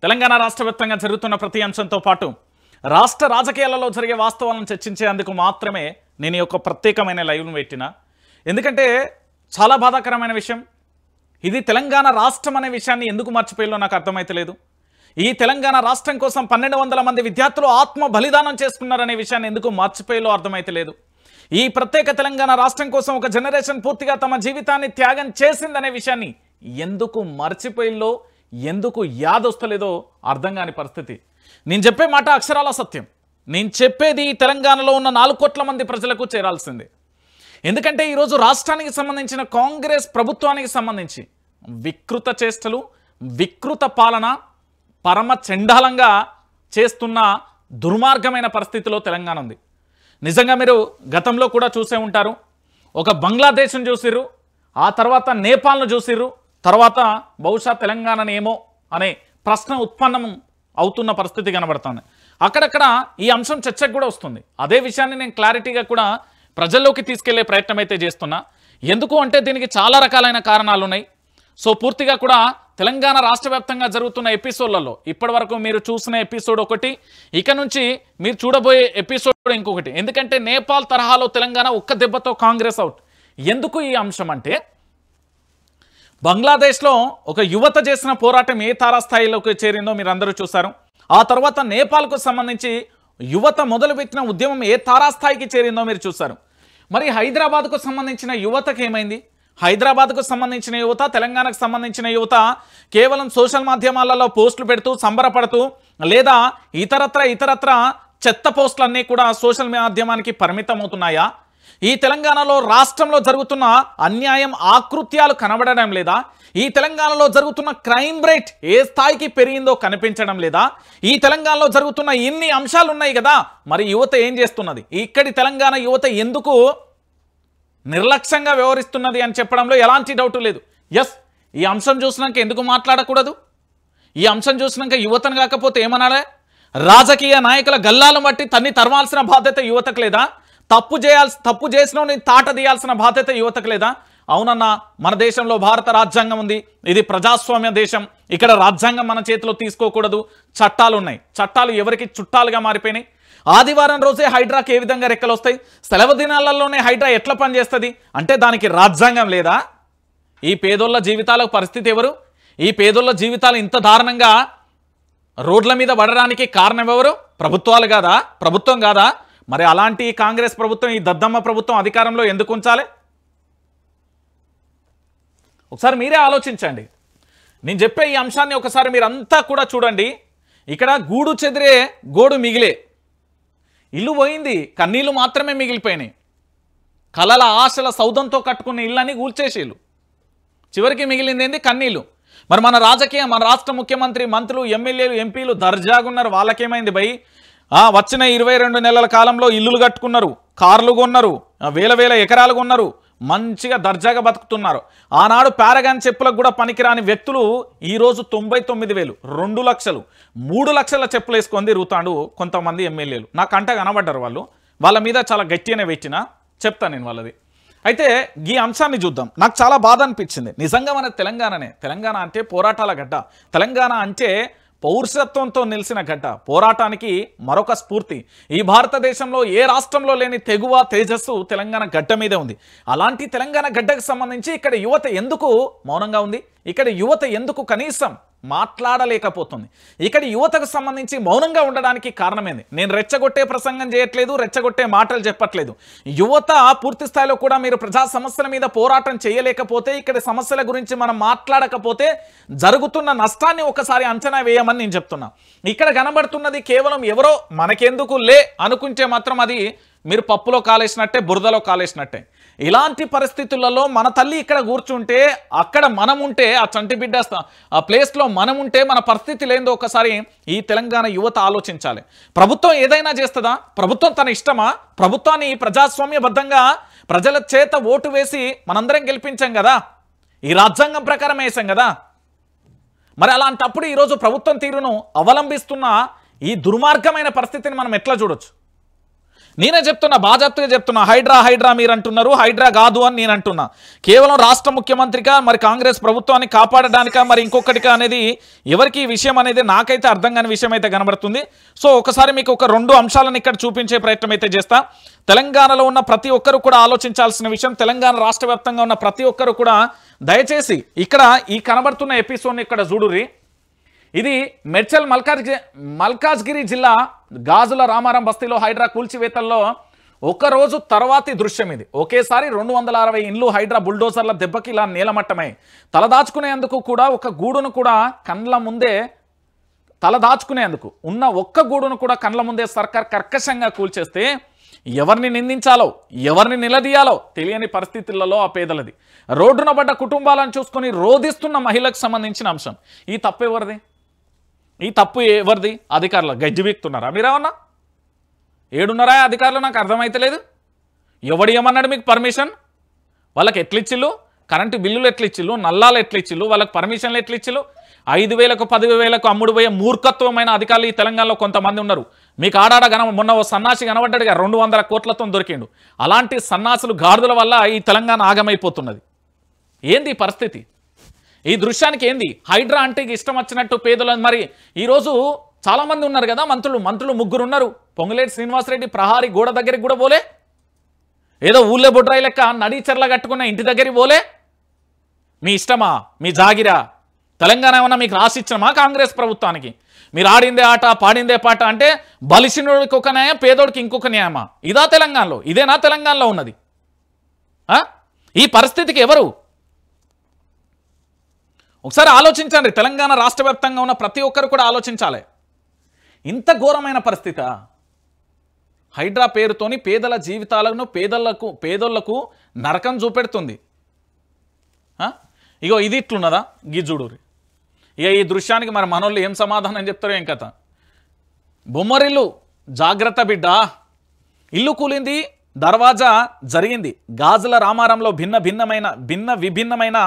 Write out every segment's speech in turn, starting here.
తెలంగాణ రాష్ట్ర వ్యాప్తంగా జరుగుతున్న ప్రతి అంశంతో పాటు రాష్ట్ర రాజకీయాలలో జరిగే వాస్తవాలను చర్చించేందుకు మాత్రమే నేను ఈ యొక్క ప్రత్యేకమైన లైవ్ను పెట్టినా. ఎందుకంటే చాలా బాధాకరమైన విషయం. ఇది తెలంగాణ రాష్ట్రం అనే విషయాన్ని ఎందుకు మర్చిపోయాలో నాకు అర్థమైతలేదు. ఈ తెలంగాణ రాష్ట్రం కోసం 1200 మంది విద్యార్థులు ఆత్మ బలిదానం చేసుకున్నారనే విషయాన్ని ఎందుకు మర్చిపోయాలో అర్థమైతలేదు. ఈ ప్రత్యేక తెలంగాణ రాష్ట్రం కోసం ఒక జనరేషన్ పూర్తిగా తమ జీవితాన్ని త్యాగం చేసిందనే విషయాన్ని ఎందుకు మర్చిపోయిల్లో, ఎందుకు యాదొస్తలేదో అర్థం కాని పరిస్థితి. నేను చెప్పే మాట అక్షరాల సత్యం. నేను చెప్పేది తెలంగాణలో ఉన్న 4 కోట్ల మంది ప్రజలకు చేరాల్సిందే. ఎందుకంటే ఈరోజు రాష్ట్రానికి సంబంధించిన కాంగ్రెస్ ప్రభుత్వానికి సంబంధించి వికృత చేష్టలు, వికృత పాలన పరమ చండాలంగా చేస్తున్న దుర్మార్గమైన పరిస్థితిలో తెలంగాణ ఉంది. నిజంగా మీరు గతంలో కూడా చూసే ఉంటారు. ఒక బంగ్లాదేశ్ను చూసిర్రు, ఆ తర్వాత నేపాల్ను చూసిర్రు, తర్వాత బహుశా తెలంగాణని ఏమో అనే ప్రశ్న ఉత్పన్నం అవుతున్న పరిస్థితి కనబడుతుంది. అక్కడక్కడ ఈ అంశం చర్చకు కూడా వస్తుంది. అదే విషయాన్ని నేను క్లారిటీగా కూడా ప్రజల్లోకి తీసుకెళ్లే ప్రయత్నం అయితే చేస్తున్నా. ఎందుకు అంటే దీనికి చాలా రకాలైన కారణాలు ఉన్నాయి. సో పూర్తిగా కూడా తెలంగాణ రాష్ట్ర వ్యాప్తంగా జరుగుతున్న ఎపిసోడ్లలో ఇప్పటి వరకు మీరు చూసిన ఎపిసోడ్ ఒకటి, ఇక నుంచి మీరు చూడబోయే ఎపిసోడ్ ఇంకొకటి. ఎందుకంటే నేపాల్ తరహాలో తెలంగాణ ఒక్క దెబ్బతో కాంగ్రెస్ అవుట్. ఎందుకు ఈ అంశం అంటే బంగ్లాదేశ్లో ఒక యువత చేసిన పోరాటం ఏ తారాస్థాయిలోకి చేరిందో మీరు అందరూ చూశారు. ఆ తర్వాత నేపాల్కు సంబంధించి యువత మొదలుపెట్టిన ఉద్యమం ఏ తారాస్థాయికి చేరిందో మీరు చూశారు. మరి హైదరాబాద్కు సంబంధించిన యువతకు ఏమైంది? హైదరాబాద్కు సంబంధించిన యువత, తెలంగాణకు సంబంధించిన యువత కేవలం సోషల్ మాధ్యమాలలో పోస్టులు పెడుతూ సంబరపడుతూ, లేదా ఇతరత్ర చెత్త పోస్టులన్నీ కూడా సోషల్ మాధ్యమానికి పరిమితం అవుతున్నాయా? ఈ తెలంగాణలో రాష్ట్రంలో జరుగుతున్న అన్యాయం, ఆకృత్యాలు కనబడడం లేదా? ఈ తెలంగాణలో జరుగుతున్న క్రైమ్ రేట్ ఏ స్థాయికి పెరిగిందో కనిపించడం లేదా? ఈ తెలంగాణలో జరుగుతున్న ఇన్ని అంశాలు ఉన్నాయి కదా, మరి యువత ఏం చేస్తున్నది? ఇక్కడి తెలంగాణ యువత ఎందుకు నిర్లక్ష్యంగా వ్యవహరిస్తున్నది అని చెప్పడంలో ఎలాంటి డౌట్ లేదు. ఎస్, ఈ అంశం చూసినాక ఎందుకు మాట్లాడకూడదు? ఈ అంశం చూసినాక యువతను కాకపోతే ఏమనాలే? రాజకీయ నాయకుల గల్లాలను బట్టి తన్ని తరవాల్సిన బాధ్యత యువతకు లేదా? తప్పు చేసిన తాట తీయాల్సిన బాధ్యత యువతకు లేదా? అవునన్నా, మన దేశంలో భారత రాజ్యాంగం ఉంది. ఇది ప్రజాస్వామ్య దేశం. ఇక్కడ రాజ్యాంగం మన చేతిలో తీసుకోకూడదు. చట్టాలు ఉన్నాయి. చట్టాలు ఎవరికి చుట్టాలుగా మారిపోయినాయి. ఆదివారం రోజే హైడ్రాకి ఏ విధంగా రెక్కలు వస్తాయి? సెలవు దినాలలోనే హైడ్రా ఎట్లా పనిచేస్తుంది? అంటే దానికి రాజ్యాంగం లేదా? ఈ పేదోళ్ళ జీవితాల పరిస్థితి ఎవరు? ఈ పేదోళ్ళ జీవితాలు ఇంత దారుణంగా రోడ్ల మీద పడడానికి కారణం ఎవరు? ప్రభుత్వాలు కాదా? ప్రభుత్వం కాదా? మరి అలాంటి కాంగ్రెస్ ప్రభుత్వం, ఈ దద్దమ్మ ప్రభుత్వం అధికారంలో ఎందుకు ఉంచాలి? ఒకసారి మీరే ఆలోచించండి. నేను చెప్పే ఈ అంశాన్ని ఒకసారి మీరంతా కూడా చూడండి. ఇక్కడ గూడు చెదిరే గోడు మిగిలే, ఇల్లు పోయింది, కన్నీళ్ళు మాత్రమే మిగిలిపోయినాయి. కలల ఆశల సౌదంతో కట్టుకున్న ఇళ్ళని కూల్చేసేళ్ళు, చివరికి మిగిలింది ఏంది? కన్నీళ్ళు. మరి మన రాష్ట్ర ముఖ్యమంత్రి, మంత్రులు, ఎమ్మెల్యేలు, ఎంపీలు దర్జాగున్నారు. వాళ్ళకేమైంది భయ్? వచ్చిన 22 నెలల కాలంలో ఇల్లులు కట్టుకున్నారు, కార్లు కొన్నారు, వేల ఎకరాలు కొన్నారు, మంచిగా దర్జాగా బతుకుతున్నారు. ఆనాడు పారగాన్ చెప్పులకు కూడా పనికిరాని వ్యక్తులు ఈరోజు 99,000, 2 లక్షలు, 3 లక్షల చెప్పులు వేసుకొని తిరుగుతాడు కొంతమంది ఎమ్మెల్యేలు. నాకు కంట కనబడ్డారు. వాళ్ళ మీద చాలా గట్టిగానే పెట్టినా చెప్తాను నేను వాళ్ళది. అయితే ఈ అంశాన్ని చూద్దాం. నాకు చాలా బాధ అనిపించింది. నిజంగా మన తెలంగాణ అంటే పోరాటాల గడ్డ. తెలంగాణ అంటే పౌరుషత్వంతో నిలిచిన గడ్డ, పోరాటానికి మరొక స్ఫూర్తి. ఈ భారతదేశంలో ఏ రాష్ట్రంలో లేని తెగువ, తేజస్సు తెలంగాణ గడ్డ మీదే ఉంది. అలాంటి తెలంగాణ గడ్డకు సంబంధించి ఇక్కడ యువత ఎందుకు మౌనంగా ఉంది? ఇక్కడ యువత ఎందుకు కనీసం మాట్లాడలేకపోతుంది? ఇక్కడ యువతకు సంబంధించి మౌనంగా ఉండడానికి కారణమేంది? నేను రెచ్చగొట్టే ప్రసంగం చేయట్లేదు, రెచ్చగొట్టే మాటలు చెప్పట్లేదు. యువత పూర్తి స్థాయిలో కూడా మీరు ప్రజా సమస్యల మీద పోరాటం చేయలేకపోతే, ఇక్కడ సమస్యల గురించి మనం మాట్లాడకపోతే జరుగుతున్న నష్టాన్ని ఒకసారి అంచనా వేయమని నేను చెప్తున్నా. ఇక్కడ కనబడుతున్నది కేవలం ఎవరో మనకెందుకు లే అనుకుంటే మాత్రం అది మీరు పప్పులో కాలేసినట్టే, బురదలో కాలేసినట్టే. ఇలాంటి పరిస్థితులలో మన తల్లి ఇక్కడ కూర్చుంటే, అక్కడ మనం ఉంటే, ఆ చంటి బిడ్డ ఆ ప్లేస్లో మనం ఉంటే మన పరిస్థితి లేదో ఒకసారి ఈ తెలంగాణ యువత ఆలోచించాలి. ప్రభుత్వం ఏదైనా చేస్తుందా? ప్రభుత్వం తన ఇష్టమా? ప్రభుత్వాన్ని ప్రజాస్వామ్యబద్ధంగా ప్రజల చేత ఓటు వేసి మనందరం గెలిపించాం కదా, ఈ రాజ్యాంగం ప్రకారం వేసాం కదా. మరి అలాంటప్పుడు ఈరోజు ప్రభుత్వం తీరును అవలంబిస్తున్న ఈ దుర్మార్గమైన పరిస్థితిని మనం ఎట్లా చూడొచ్చు? నేనే చెప్తున్నా, బాజాప్తుగా చెప్తున్నా. హైడ్రా మీరు అంటున్నారు, హైడ్రా కాదు అని నేను అంటున్నా. కేవలం రాష్ట్ర ముఖ్యమంత్రిగా, మరి కాంగ్రెస్ ప్రభుత్వాన్ని కాపాడడానికా, మరి ఇంకొకటిగా అనేది ఎవరికి ఈ విషయం అనేది నాకైతే అర్థం కాని విషయం అయితే కనబడుతుంది. సో ఒకసారి మీకు ఒక 2 అంశాలను ఇక్కడ చూపించే ప్రయత్నం అయితే చేస్తా. తెలంగాణలో ఉన్న ప్రతి ఒక్కరు కూడా ఆలోచించాల్సిన విషయం, తెలంగాణ రాష్ట్ర వ్యాప్తంగా ఉన్న ప్రతి ఒక్కరు కూడా దయచేసి ఇక్కడ ఈ కనబడుతున్న ఎపిసోడ్ని ఇక్కడ చూడుర్రి. ఇది మెడ్చల్ మల్కాజ్గిరి జిల్లా గాజుల రామారం బస్తీలో హైడ్రా కూల్చివేతల్లో ఒకరోజు తర్వాతి దృశ్యం ఇది. ఒకేసారి 260 ఇండ్లు హైడ్రా బుల్డోజర్ల దెబ్బకి ఇలా నేలమట్టమై తలదాచుకునేందుకు కూడా ఒక గూడును కూడా కండ్ల ముందే తలదాచుకునేందుకు ఉన్న ఒక్క గూడును కూడా కండ్ల ముందే సర్కార్ కర్కశంగా కూల్చేస్తే ఎవరిని నిందించాలో, ఎవరిని నిలదీయాలో తెలియని పరిస్థితులలో ఆ పేదలది. రోడ్డున పడ్డ కుటుంబాలను చూసుకొని రోధిస్తున్న మహిళకు సంబంధించిన అంశం. ఈ తప్పు ఎవరిది? ఈ తప్పు ఎవరిది? అధికారులు గజ్జి వీక్తున్నారా మీరేమన్నా? ఏడున్నారా అధికారులు? నాకు అర్థమైతలేదు. ఎవడు ఏమన్నాడు మీకు పర్మిషన్? వాళ్ళకి ఎట్లిచ్చిళ్ళు? కరెంటు బిల్లులు ఎట్లిచ్చిళ్ళు? నల్లాలు ఎట్లిచ్చిళ్ళు? వాళ్ళకి పర్మిషన్లు ఎట్లిచ్చిళ్ళు? 5,000కు 10,000కు అమ్ముడుపోయే మూర్ఖత్వమైన అధికారులు ఈ తెలంగాణలో కొంతమంది ఉన్నారు. మీకు ఆడాడ మొన్న ఓ సన్నాసి కనబడ్డాడుగా, 200 కోట్లతో దొరికిండు. అలాంటి సన్నాసులు గాడిదల వల్ల ఈ తెలంగాణ ఆగమైపోతున్నది. ఏంది పరిస్థితి? ఈ దృశ్యానికి ఏంది? హైడ్రా అంటే ఇష్టం వచ్చినట్టు పేదలు. మరి ఈరోజు చాలామంది ఉన్నారు కదా మంత్రులు 3 ఉన్నారు. పొంగులేటి శ్రీనివాసరెడ్డి ప్రహారీ గోడ దగ్గరికి కూడా పోలే, ఏదో ఊళ్ళో బొడ్రాయి లెక్క నడీచర్ల కట్టుకున్న ఇంటి దగ్గరికి పోలే. మీ ఇష్టమా? మీ జాగిరా? తెలంగాణ ఏమన్నా మీకు రాసిచ్చినమా కాంగ్రెస్ ప్రభుత్వానికి? మీరు ఆడిందే ఆట పాడిందే పాట అంటే బలిసినోడికి ఒక న్యాయం, పేదోడికి ఇంకొక న్యాయమా? ఇదా తెలంగాణలో? ఇదేనా తెలంగాణలో ఉన్నది? ఈ పరిస్థితికి ఎవరు? ఒకసారి ఆలోచించండి. తెలంగాణ రాష్ట్ర వ్యాప్తంగా ఉన్న ప్రతి ఒక్కరు కూడా ఆలోచించాలి. ఇంత ఘోరమైన పరిస్థితి హైడ్రా పేరుతోని పేదల జీవితాలను పేదోళ్లకు నరకం చూపెడుతుంది. ఇగో ఇది ఇట్లున్నదా? గిజుడూరి. ఇక ఈ దృశ్యానికి మరి మనోళ్ళు ఏం సమాధానం చెప్తారో ఏం కథ. బొమ్మరిల్లు జాగ్రత్త బిడ్డ, ఇల్లు కూలింది, దర్వాజా జరిగింది. గాజుల రామారంలో భిన్న విభిన్నమైన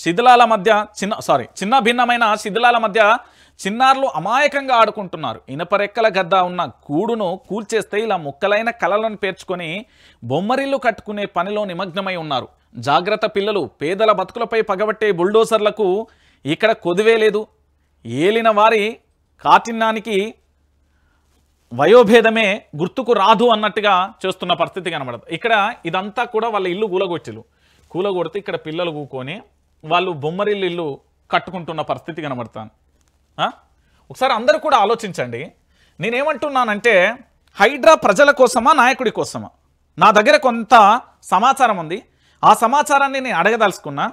శిథిలాల మధ్య చిన్న భిన్నమైన శిథిలాల మధ్య చిన్నారులు అమాయకంగా ఆడుకుంటున్నారు. ఇనపరెక్కల గద్ద ఉన్న గూడును కూల్చేస్తే ఇలా ముక్కలైన కలలను పేర్చుకొని బొమ్మరిల్లు కట్టుకునే పనిలో నిమగ్నమై ఉన్నారు. జాగ్రత్త పిల్లలు. పేదల బతుకులపై పగబట్టే బుల్డోజర్లకు ఇక్కడ కొదివే లేదు. ఏలిన వారి కాఠిన్యానికి వయోభేదమే గుర్తుకు రాదు అన్నట్టుగా చేస్తున్న పరిస్థితి కనబడదు. ఇక్కడ ఇదంతా కూడా వాళ్ళ ఇల్లు కూలగొడితే ఇక్కడ పిల్లలు కూకొని వాళ్ళు బొమ్మరిల్లు ఇల్లు కట్టుకుంటున్న పరిస్థితి కనబడతాను. ఒకసారి అందరూ కూడా ఆలోచించండి. నేనేమంటున్నానంటే హైడ్రా ప్రజల కోసమా, నాయకుడి కోసమా? నా దగ్గర కొంత సమాచారం ఉంది. ఆ సమాచారాన్ని నేను అడగదలుచుకున్నా.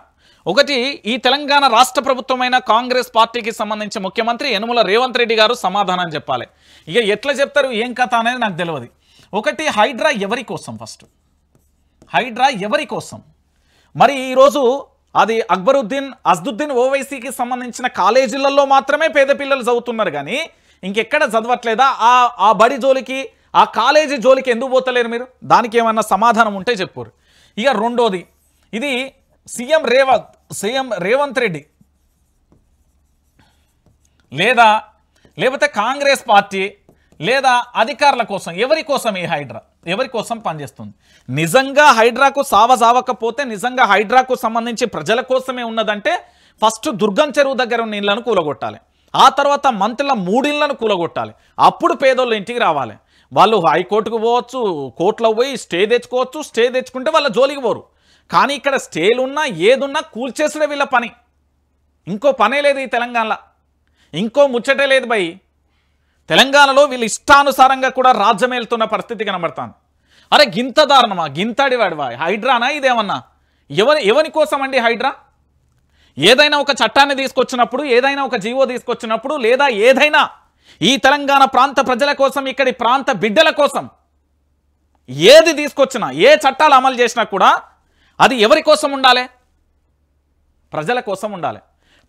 ఒకటి, ఈ తెలంగాణ రాష్ట్ర ప్రభుత్వమైన కాంగ్రెస్ పార్టీకి సంబంధించి ముఖ్యమంత్రి యనుమల రేవంత్ రెడ్డి గారు సమాధానం చెప్పాలి. ఇక ఎట్లా చెప్తారు ఏం కథ అనేది నాకు తెలియదు. ఒకటి, హైడ్రా ఎవరి కోసం? ఫస్ట్ హైడ్రా ఎవరి కోసం? మరి ఈరోజు అది అజ్దుద్దీన్ ఓవైసీకి సంబంధించిన కాలేజీలలో మాత్రమే పేద పిల్లలు చదువుతున్నారు కానీ ఇంకెక్కడ చదవట్లేదా? ఆ బడి జోలికి, ఆ కాలేజీ జోలికి ఎందుకు పోతలేరు మీరు? దానికి ఏమన్నా సమాధానం ఉంటే చెప్పురు. ఇక రెండోది, ఇది సీఎం రేవంత్ రెడ్డి లేకపోతే కాంగ్రెస్ పార్టీ లేదా అధికారుల కోసం, ఎవరి కోసం ఈ హైడ్రా ఎవరి కోసం పనిచేస్తుంది? నిజంగా హైడ్రాకు సావకపోతే, నిజంగా హైడ్రాకు సంబంధించి ప్రజల కోసమే ఉన్నదంటే ఫస్ట్ దుర్గం చెరువు దగ్గర ఉన్న ఇళ్లను కూలగొట్టాలి. ఆ తర్వాత మంత్రుల 3 ఇళ్లను కూలగొట్టాలి. అప్పుడు పేదోళ్ళు ఇంటికి రావాలి. వాళ్ళు హైకోర్టుకు పోవచ్చు, కోర్టులో పోయి స్టే తెచ్చుకోవచ్చు. స్టే తెచ్చుకుంటే వాళ్ళ జోలికి పోరు. కానీ ఇక్కడ స్టేలున్నా ఏదున్నా కూల్చేసే వీళ్ళ పని. ఇంకో పనే లేదు ఈ తెలంగాణలో, ఇంకో ముచ్చటే లేదు భయ్. తెలంగాణలో వీళ్ళు ఇష్టానుసారంగా కూడా రాజ్యం వెళ్తున్న పరిస్థితి కనబడతాను. అరే గింత దారుణమా? గింతడివాడివా? హైడ్రానా ఇదేమన్నా? ఎవరి కోసం అండి హైడ్రా? ఏదైనా ఒక చట్టాన్ని తీసుకొచ్చినప్పుడు, ఏదైనా ఒక జీవో తీసుకొచ్చినప్పుడు, లేదా ఏదైనా ఈ తెలంగాణ ప్రాంత ప్రజల కోసం, ఇక్కడి ప్రాంత బిడ్డల కోసం ఏది తీసుకొచ్చినా, ఏ చట్టాలు అమలు చేసినా కూడా అది ఎవరి కోసం ఉండాలి? ప్రజల కోసం ఉండాలి.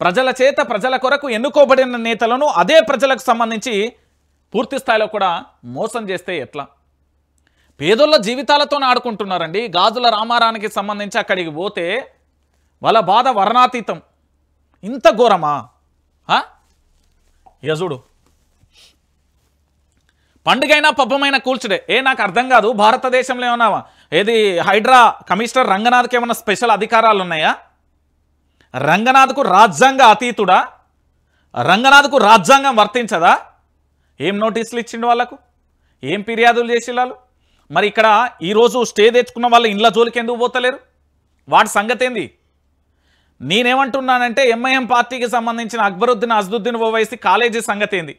ప్రజల చేత, ప్రజల కొరకు ఎన్నుకోబడిన నేతలను అదే ప్రజలకు సంబంధించి పూర్తి స్థాయిలో కూడా మోసం చేస్తే ఎట్లా? పేదోళ్ళ జీవితాలతో ఆడుకుంటున్నారండి. గాజుల రామారానికి సంబంధించి అక్కడికి పోతే వాళ్ళ బాధ వర్ణాతీతం. ఇంత ఘోరమా? యజుడు పండుగైనా పబ్బమైన కూల్చుడే. నాకు అర్థం కాదు, భారతదేశంలో ఏమన్నా ఏది హైడ్రా కమిషనర్ రంగనాథ్కి ఏమన్నా స్పెషల్ అధికారాలు ఉన్నాయా? రంగనాథ్కు రాజ్యాంగ అతీతుడా? రంగనాథ్కు రాజ్యాంగం వర్తించదా? ఏం నోటీసులు ఇచ్చిండు వాళ్ళకు? ఏం ఫిర్యాదులు చేసి వాళ్ళు? మరి ఇక్కడ ఈరోజు స్టే తెచ్చుకున్న వాళ్ళ ఇండ్ల జోలికి ఎందుకు పోతలేరు? వాటి సంగతి ఏంది? నేనేమంటున్నానంటే ఎంఐఎం పార్టీకి సంబంధించిన అక్బరుద్దీన్ అజదుద్దీన్ ఓవైసీ కాలేజీ సంగతి ఏంది?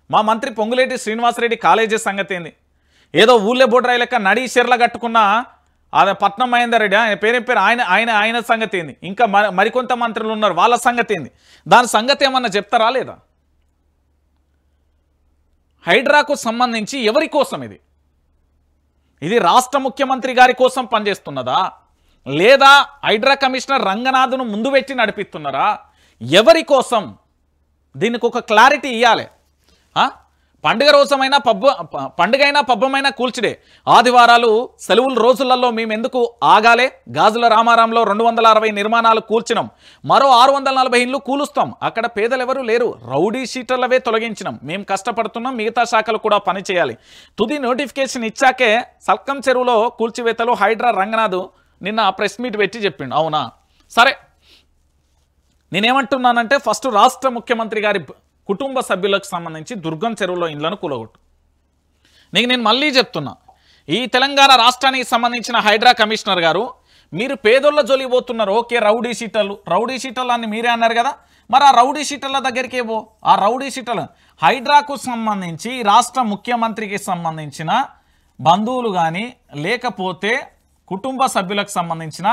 మా మంత్రి పొంగులేటి శ్రీనివాసరెడ్డి కాలేజీ సంగతి ఏంది? ఏదో ఊళ్ళే బోడ్రాయి లెక్క నడి చెర్ల కట్టుకున్న అదే పట్నం మహేందర్ రెడ్డి పేరు ఆయన సంగతి ఏంది? ఇంకా మరికొంత మంత్రులు ఉన్నారు, వాళ్ళ సంగతి ఏంది? దాని సంగతి ఏమన్నా చెప్తారా లేదా? హైడ్రాకు సంబంధించి ఎవరి కోసం ఇది రాష్ట్ర ముఖ్యమంత్రి గారి కోసం పనిచేస్తున్నదా, లేదా హైడ్రా కమిషనర్ రంగనాథ్ను ముందు పెట్టి నడిపిస్తున్నారా? ఎవరి కోసం? దీనికి ఒక క్లారిటీ ఇవ్వాలి. పండుగైనా పబ్బమైనా కూల్చుడే. ఆదివారాలు సెలవుల రోజులలో మేము ఎందుకు ఆగాలే? గాజుల రామారంలో 260 నిర్మాణాలు కూల్చినాం, మరో 640 ఇళ్ళు కూలుస్తాం. అక్కడ పేదలు ఎవరు లేరు, రౌడీ షీటర్లవే తొలగించినాం. మేము కష్టపడుతున్నాం, మిగతా శాఖలు కూడా పనిచేయాలి. తుది నోటిఫికేషన్ ఇచ్చాకే సల్కం చెరువులో కూల్చివేతలు హైడ్రా రంగనాథ్ నిన్న ప్రెస్ మీట్ పెట్టి చెప్పిండు. అవునా, సరే. నేనేమంటున్నానంటే ఫస్ట్ రాష్ట్ర ముఖ్యమంత్రి గారి కుటుంబ సభ్యులకు సంబంధించి దుర్గం చెరువులో ఇండ్లను కూలగొట్టు. నేను మళ్ళీ చెప్తున్నా, ఈ తెలంగాణ రాష్ట్రానికి సంబంధించిన హైడ్రా కమిషనర్ గారు, మీరు పేదోళ్ళ జోలికి పోతున్నారు. ఓకే, రౌడీ షీటర్లు అని మీరే అన్నారు కదా, మరి ఆ రౌడీ షీటర్ల దగ్గరికి ఆ రౌడీ షీటర్లు హైడ్రాకు సంబంధించి రాష్ట్ర ముఖ్యమంత్రికి సంబంధించిన బంధువులు కానీ లేకపోతే కుటుంబ సభ్యులకు సంబంధించిన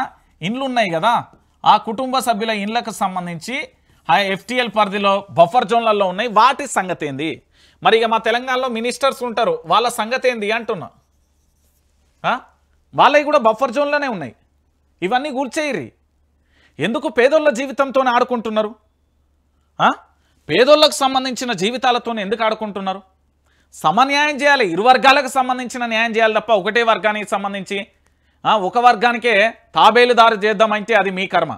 ఇండ్లు ఉన్నాయి కదా, ఆ కుటుంబ సభ్యుల ఇండ్లకు సంబంధించి FTL పరిధిలో బఫర్ జోన్లలో ఉన్నాయి, వాటి సంగతి ఏంది? మరి ఇక మా తెలంగాణలో మినిస్టర్స్ ఉంటారు, వాళ్ళ సంగతి ఏంది అంటున్నా. వాళ్ళవి కూడా బఫర్ జోన్లోనే ఉన్నాయి. ఇవన్నీ కూల్చేయరి. ఎందుకు పేదోళ్ళ జీవితంతో ఆడుకుంటున్నారు? పేదోళ్ళకు సంబంధించిన జీవితాలతో ఎందుకు ఆడుకుంటున్నారు? సమన్యాయం చేయాలి, ఇరు వర్గాలకు సంబంధించిన న్యాయం చేయాలి తప్ప ఒకటే వర్గానికి సంబంధించి ఒక వర్గానికే తాబేలుదారు చేద్దామంటే అది మీ కర్మ.